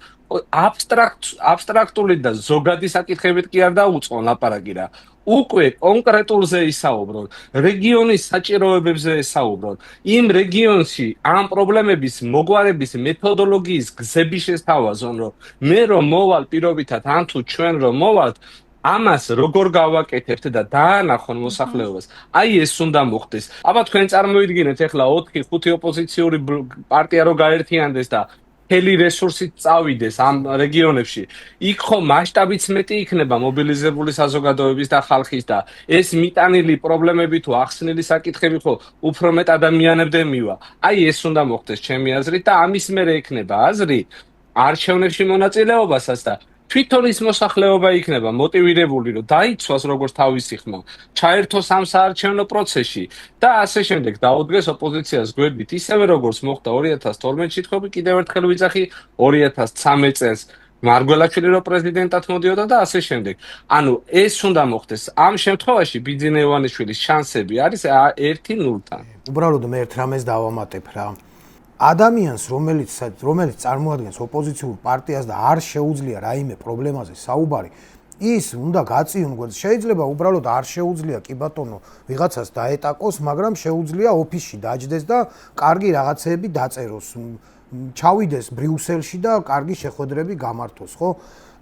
აბსტრაქტული და ზოგადი საკითხებით კი არ დაუწყონ ლაპარაკი რა უკვე კონკრეტულზე ისაუბრონ რეგიონის საჭიროებებზე ისაუბრონ იმ რეგიონში ამ პრობლემების მოგვარების მეთოდოლოგიის გზები შესთავაზონ რომ მე რომ მოვალ პირობითად ან თუ ჩვენ რომ მოვალთ ამას როგორ გავაკეთებთ და დაანახონ მოსახლეობას. აი ეს უნდა მოხდეს. აბა თქვენ წარმოიდგინეთ ახლა 4-5 ოპოზიციური პარტია რო გაერთიანდეს და მთელი რესურსით წავიდეს ამ რეგიონებში. იქ ხო მასშტაბიც მეტი იქნება მობილიზებული საზოგადოების და ხალხის და ეს მიტანილი პრობლემები თუ ახსნილი საკითხები ხო უფრო მეტ ადამიანებზე მივა. აი ეს უნდა მოხდეს ჩემი აზრით და ამის მერე ექნება აზრი არჩევნებში მონაწილეობასაც და თვითონ ის მოსახლეობა იქნება მოტივირებული, რომ დაიცვას როგორც თავისი ხმა, ჩაერთოს ამ საარჩევნო პროცესში და ასე შემდეგ დაუდგეს ოპოზიციას გვერდით, ისევე როგორც მოხდა 2012-ში, თქო კიდევ ერთხელ ვიძახი 2013 წელს მარგველაშვილი რო პრეზიდენტად მოდიოდა და ასე შემდეგ. ანუ ეს უნდა მოხდეს. ამ შემთხვევაში ბიძინა ივანიშვილის შანსები არის 1-0-თან. უბრალოდ მე ერთ რამეს დავამატებ რა. ადამიანს, რომელიც წარმოადგენს ოპოზიციურ პარტიას და არ შეუძლია რაიმე პრობლემაზე საუბარი, ის უნდა გაწიონ გვერდს. შეიძლება უბრალოდ არ შეუძლია კი ბატონო ვიღაცას დაეტაკოს, მაგრამ შეუძლია ოფისში დაჯდეს და კარგი რაღაცეები დაწეროს. ჩავიდეს ბრიუსელში და კარგი შეხვედრები გამართოს, ხო?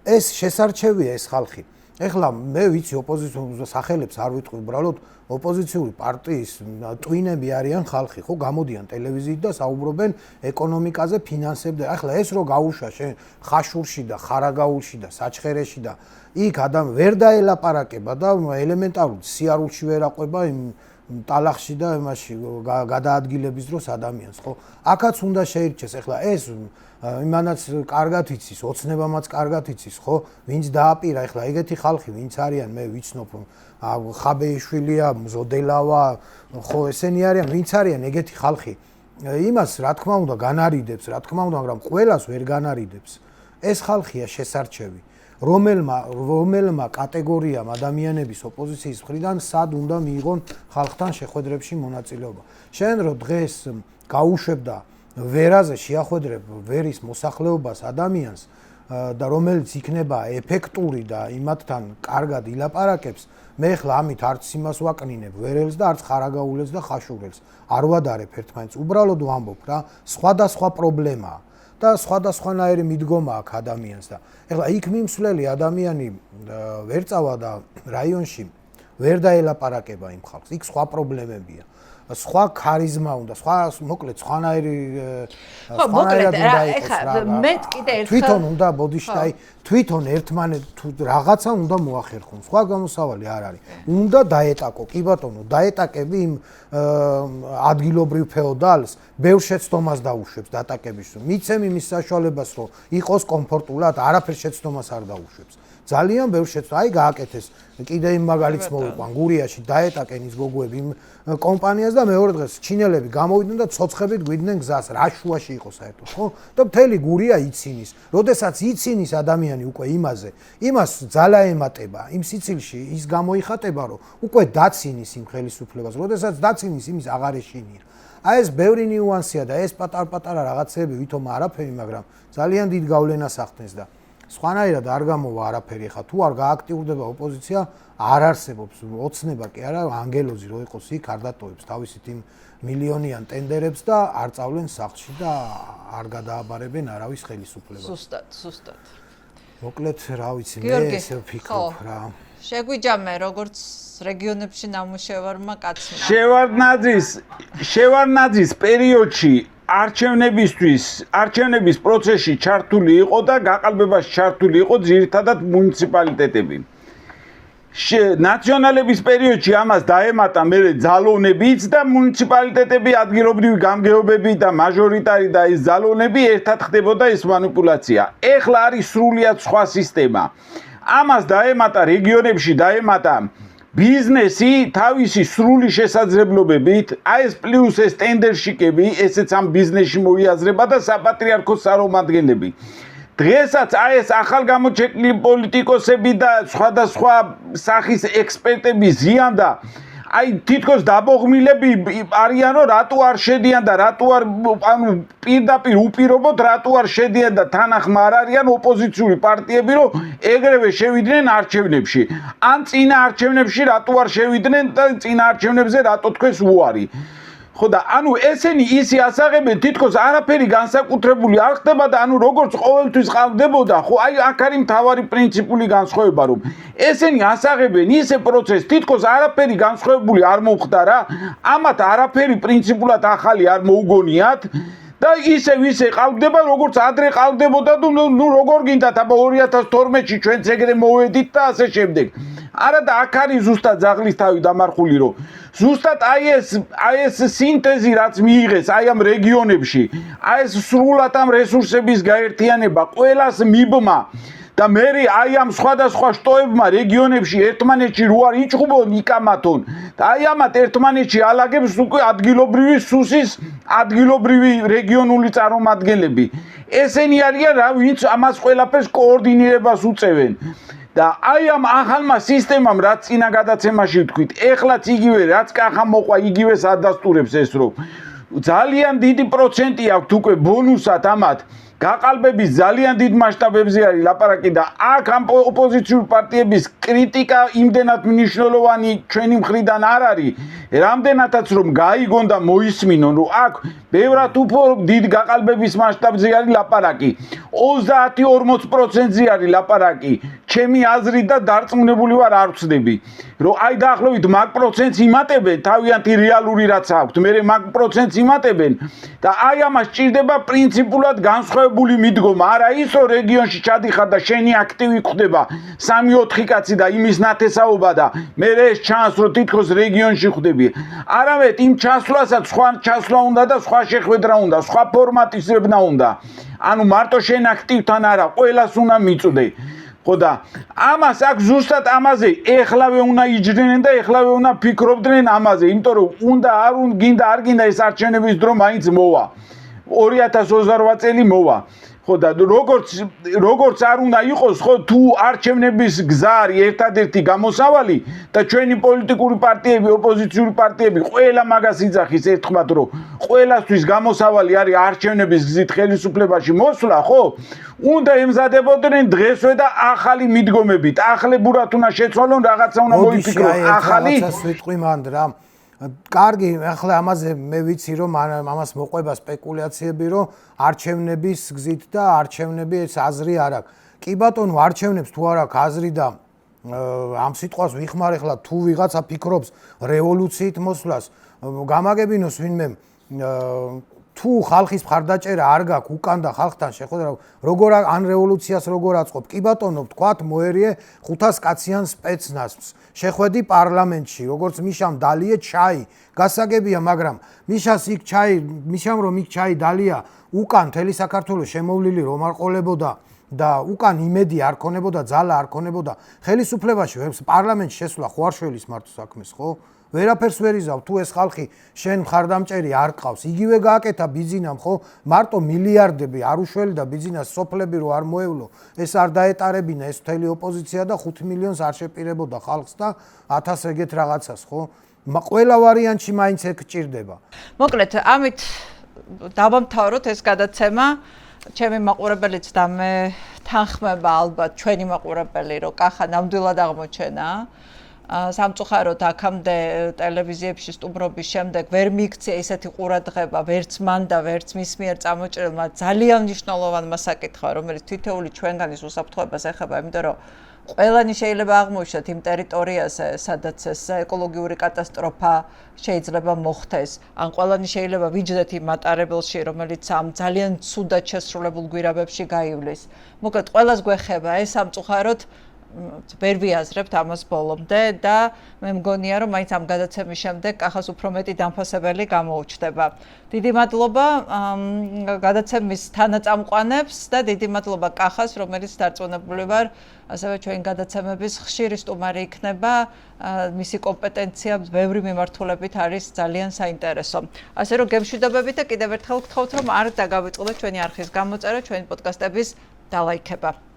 ეს შესარჩევია ეს ხალხი. ეხლა მე ვიცი ოპოზიციურ სახელებს არ ვიტყვი, უბრალოდ ოპოზიციური პარტიის ტვინები არიან ხალხი, ხო, გამოდიან ტელევიზიით და საუბრობენ ეკონომიკაზე, ფინანსებზე. ახლა ეს რო გაუშვა შენ ხაშურში და ხარაგაულში და საჩხერეში და იქ ადამიანი ვერ დაელაპარაკება და ელემენტარულად სიარულში ვერ აყვება იმ ტალახში და იმაში გადაადგილების დროს ადამიანს, ხო? აქაც უნდა შეირჩეს. ახლა ეს იმანაც კარგად იცის, ოცნებამაც კარგად იცის, ხო? ვინც დააპირა, ახლა ეგეთი ხალხი, ვინც არიან, მე ვიცნობ, ხაბეიშვილია, მზოდელავა, ხო, ესენი არიან, ვინც არიან ეგეთი ხალხი. იმას, რა თქმა უნდა, განარიდებს, რა თქმა უნდა, მაგრამ ყველას ვერ განარიდებს. ეს ხალხია შესარჩევი. რომელმა კატეგორიამ ადამიანების ოპოზიციის მხრიდან სად უნდა მიიღონ ხალხთან შეხვედრებში მონაწილეობა. შენ რო დღეს გაუშვებდა ვერაზე შეახვედრებ ვერის მოსახლეობას ადამიანს და რომელიც იქნება ეფექტური და იმათთან კარგად ილაპარაკებს, მე ხლა ამით არც იმას ვაკნინებ ვერელს და არც ხარაგაულებს და ხაშურელს. არ ვადარებ ერთმანეთს, უბრალოდ ვამბობ რა, სხვადასხვა პრობლემაა და სხვადასხვანაირი მიდგომა აქვს ადამიანს და ეხლა იქ მიმსვლელი ადამიანი ვერ წავა და რაიონში ვერ დაელაპარაკება იმ ხალხს. იქ სხვა პრობლემებია. სხვა ქარიზმა უნდა, მოკლედ სხვანაირი მოკლედ ეხა მე კიდე ერთხელ თვითონ უნდა ბოდიშტაი თვითონ ერთმანეთ თუ რაღაცა უნდა მოახერხონ. სხვა გამოსავალი არ არის. უნდა დაეტაკო, კი ბატონო, დაეტაკები იმ ადგილობრივ ფეოდალს, ბევრ შეცდომას დაუშვებს დატაკების. მიცემ იმის საშუალებას, რომ იყოს კომფორტულად, არაფერ შეცდომას არ დაუშვებს. ძალიან ბევრ შეცდომა, აი გააკეთეს. კიდე იმ მაგალითს მოვიყვან გურიაში დაეტაკენ ის გოგოები იმ კომპანიას და მეორე დღეს ჩინელები გამოვიდნენ და ცოცხებით გვიდნენ გზას რა შუაში იყო საერთოდ ხო და მთელი გურია იცინის როდესაც იცინის ადამიანი უკვე იმას ძალა ემატება იმ სიცილში ის გამოიხატება რომ უკვე დაცინის იმ ხელისუფლებას როდესაც დაცინის იმის აღარ ეშინია აი ეს ბევრი ნიუანსია და ეს პატარ-პატარა რაღაცები ვითომ არაფერი მაგრამ ძალიან დიდ გავლენას ახდენს და სხვანაირად არ გამოვა არაფერი ხა თუ არ გააქტიურდება ოპოზიცია არ არსებობს ოცნება კი არა ანგელოზი რო იყოს იქ არ დატოვებს თავისით იმ მილიონიან ტენდერებს და არ წავლენ სახლში და არ გადააბარებენ არავის ხელისუფლებას ზუსტად მოკლედ რა ვიცი მე ესე ვფიქრობ რა შეგვიჯამე როგორც რეგიონებში ნამუშევარმა კაცმა შევარნაძის პერიოდში არჩევნების პროცესში ჩართული იყო და გაყალბებაში ჩართული იყო ძირითადად მუნიციპალიტეტები. ნაციონალების პერიოდში ამას დაემატა მერე ძალოვნებიც და მუნიციპალიტეტები, ადგილობრივი გამგეობები და მაჟორიტარი და ეს ძალოვნები ერთად ხდებოდა ეს манипуляცია. ეხლა არის სრულიად სხვა სისტემა. ამას დაემატა რეგიონებში დაემატა ბიზნესი თავისი სრული შესაძლებლობებით, აი ეს პლუს ეს ტენდერშიკები, ესეც ამ ბიზნესში მოიაზრება და საპატრიარქოს წარმომადგენლები. დღესაც აი ეს ახალგამოჩეკილი პოლიტიკოსები და სხვადასხვა სახის ექსპერტები ზიან და აი თითქოს დაბოღმილები არიან რომ რატო არ შედიან და რატო არ ანუ პირდაპირ უპირობოდ რატო არ შედიან და თანახმა არ არიან ოპოზიციური პარტიები რომ ეგრევე შევიდნენ არჩევნებში ან წინა არჩევნებში რატო არ შევიდნენ და წინა არჩევნებზე რატო თქვეს უარი ხო და ანუ ესენი ისი ასაღებენ თითქოს არაფერი განსაკუთრებული არ ხდება და ანუ როგორც ყოველთვის ყავდებოდა ხო აი აქ არის მთავარი პრინციპული განსხვავება რომ ესენი ასაღებენ ისე პროცესს თითქოს არაფერი განსხვავებული არ მოხდა ამათ არაფერი პრინციპულად ახალი არ მოუგონიათ და ისე ყავდება როგორც ადრე ყავდებოდა ნუ როგორ გინდათ აბა 2012-ში ჩვენც ეგრე მოვედით და ასე შემდეგ არა და აქ არის ზუსტად ძაღლის თავი დამარხული რომ ზუსტად აი ეს სინთეზი რაც მიიღეს აი ამ რეგიონებში აი ეს სრულად ამ რესურსების გაერთიანება ყველას მიბმა და მე აი ამ სხვადასხვა შტოებმა რეგიონებში ერთმანეთში რო არ იჭუბონ იკამათონ და აი ამათ ერთმანეთში ალაგებს უკვე ადგილობრივი სუსის ადგილობრივი რეგიონული წარმომადგენლები ესენი არიან რა ვინც ამას ყველაფერს კოორდინირებას უწევენ და აი ამ ახალმა სისტემამ რაც წინა გადაცემაში ვთქვით ეხლაც იგივე რაც კახა მოყვა იგივეს ადასტურებს ეს რომ ძალიან დიდი პროცენტი აქვს უკვე ბონუსად ამათ გაყალბების ძალიან დიდ მასშტაბებზე არის ლაპარაკი და აქ ამ ოპოზიციური პარტიების კრიტიკა იმდენად მნიშვნელოვანი ჩვენი მხრიდან არ არის რამდენადაც რომ გაიგონ და მოისმინონ რომ აქ ბევრად უფრო დიდ გაყალბების მასშტაბზე არის ლაპარაკი 30-40%-ზე არის ლაპარაკი ჩემი აზრით და დარწმუნებული ვარ არ ვწდები რომ აი დაახლოებით მაგ პროცენტს იმატებენ თავიანთი რეალური რაც აქვთ მე მაგ პროცენტს იმატებენ და აი ამას ჭირდება პრინციპულად განსხვავებული მიდგომა არა ის რომ რეგიონში ჩადიხარ და შენი აქტივი ხდება 3-4 კაცი და იმის ნათესაობა და მე ეს ჩანს რომ თითქოს რეგიონში ხდები არამედ იმ ჩასვლასაც სხვა ჩასვლა უნდა და სხვა შეხვედრა უნდა სხვა ფორმატის ვებნა უნდა ანუ მარტო შენ აქტივთან არა ყველას უნდა მიწვდე ხო და ამას აქ ზუსტად ამაზე ეხლავე უნდა იჯდნენ და ეხლავე უნდა ფიქრობდნენ ამაზე იმიტომ რომ უნდა არ გინდა არ გინდა ეს არჩევნების დრო მაინც მოვა 2028 წელი მოვა ხო და როგორც არ უნდა იყოს ხო თუ არჩევნების გზა არის ერთადერთი გამოსავალი და ჩვენი პოლიტიკური პარტიები ოპოზიციური პარტიები ყველა მაგას იძახის ერთხმად რომ ყველასთვის გამოსავალი არის არჩევნების გზით ხელისუფლებაში მოსვლა ხო უნდა ემზადებოდნენ დღესვე და ახალი მიდგომებით ახლებურად უნდა შეცვალონ რაღაცა უნდა მოიფიქრონ ახალი რაღაცას ვიტყვი მანდ რა კარგი, ახლა ამაზე მე ვიცი რომ ამას მოყვება სპეკულაციები რომ არჩევნების გზით და არჩევნები ეს აზრი არ აქვს. კი ბატონო, არჩევნებს თუ არ აქვს აზრი და ამ სიტყვას ვიხმარეხლა თუ ვიღაცა ფიქრობს რევოლუციით მოსვლას, გამაგებინოს ვინმე თუ ხალხის მხარდაჭერა არ გაქვს უკან და ხალხთან შეხვედრა, როგორ ან რევოლუციას როგორ აწყობ? კი ბატონო, თქვათ მოერიე 500 კაციან სპეცნაზს. შეხვედი პარლამენტში, როგორც მიშამ დალიე ჩაი. გასაგებია, მაგრამ მიშას იქ ჩაი, მიშამ რომ იქ ჩაი დალია, უკან მთელი საქართველოს შემოვლილი რომ არ ყოლებოდა და უკან იმედი არ ქონებოდა, ძალა არ ქონებოდა. ხელისუფლებაში პარლამენტში შესვლა ხო არ შველის მარტო საქმეს, ხო? ვერაფერს ვერ იზავ, თუ ეს ხალხი შენ მხარდამჭერი არ ყავს, იგივე გააკეთა ბიზნესამ, ხო? მარტო მილიარდები არ უშველდა ბიზნეს სოფლები რო არ მოევლო, ეს არ დაეტარებინა ეს მთელი ოპოზიცია და 5 მილიონს არ შეპირებოდა ხალხს და 1000 ეგეთ რაღაცას, ხო? ყველა ვარიანტში მაინც ეგ გჭირდება. მოკლედ, ამით დავამთავროთ ეს გადაცემა. ჩემი მაყურებელიც და მე თანხმება ალბათ ჩვენი მაყურებელი, რომ კახა ნამდვილად აღმოჩენა. სამწუხაროდ აქამდე ტელევიზიებში სტუმრობის შემდეგ ვერ მიიქცია ისეთი ყურადღება ვერც მან და ვერც მის მიერ წამოჭრილმა ძალიან მნიშვნელოვანმა საკითხმა, რომელიც თითოეული ჩვენგანის უსაფრთხოებას ეხება, იმიტომ რომ ყველანი შეიძლება აღმოუჩნდეთ იმ ტერიტორიაზე, სადაც ეს ეკოლოგიური კატასტროფა შეიძლება მოხდეს. ან ყველანი შეიძლება ვიჯდეთ იმ მატარებელში, რომელიც ამ ძალიან ცუდად შესრულებულ გვირაბებში გაივლის. მოკლედ, ყველას გვეხება ეს სამწუხაროდ ვერ ვიაზრებთ ამას ბოლომდე და მე მგონია რომ მაინც ამ გადაცემის შემდეგ კახას უფრო მეტი დამფასებელი გამოუჩნდება. დიდი მადლობა გადაცემის თანაწამყვანებს და დიდი მადლობა კახას, რომელიც დარწმუნებული ვარ, ასევე ჩვენი გადაცემების ხშირი სტუმარი იქნება, მისი კომპეტენცია ბევრი მიმართულებით არის ძალიან საინტერესო. ასე რომ გემშვიდობებით და კიდევ ერთხელ გთხოვთ რომ არ დაგავიწყდეთ ჩვენი არხის გამოწერა, ჩვენი პოდკასტების დალაიქება.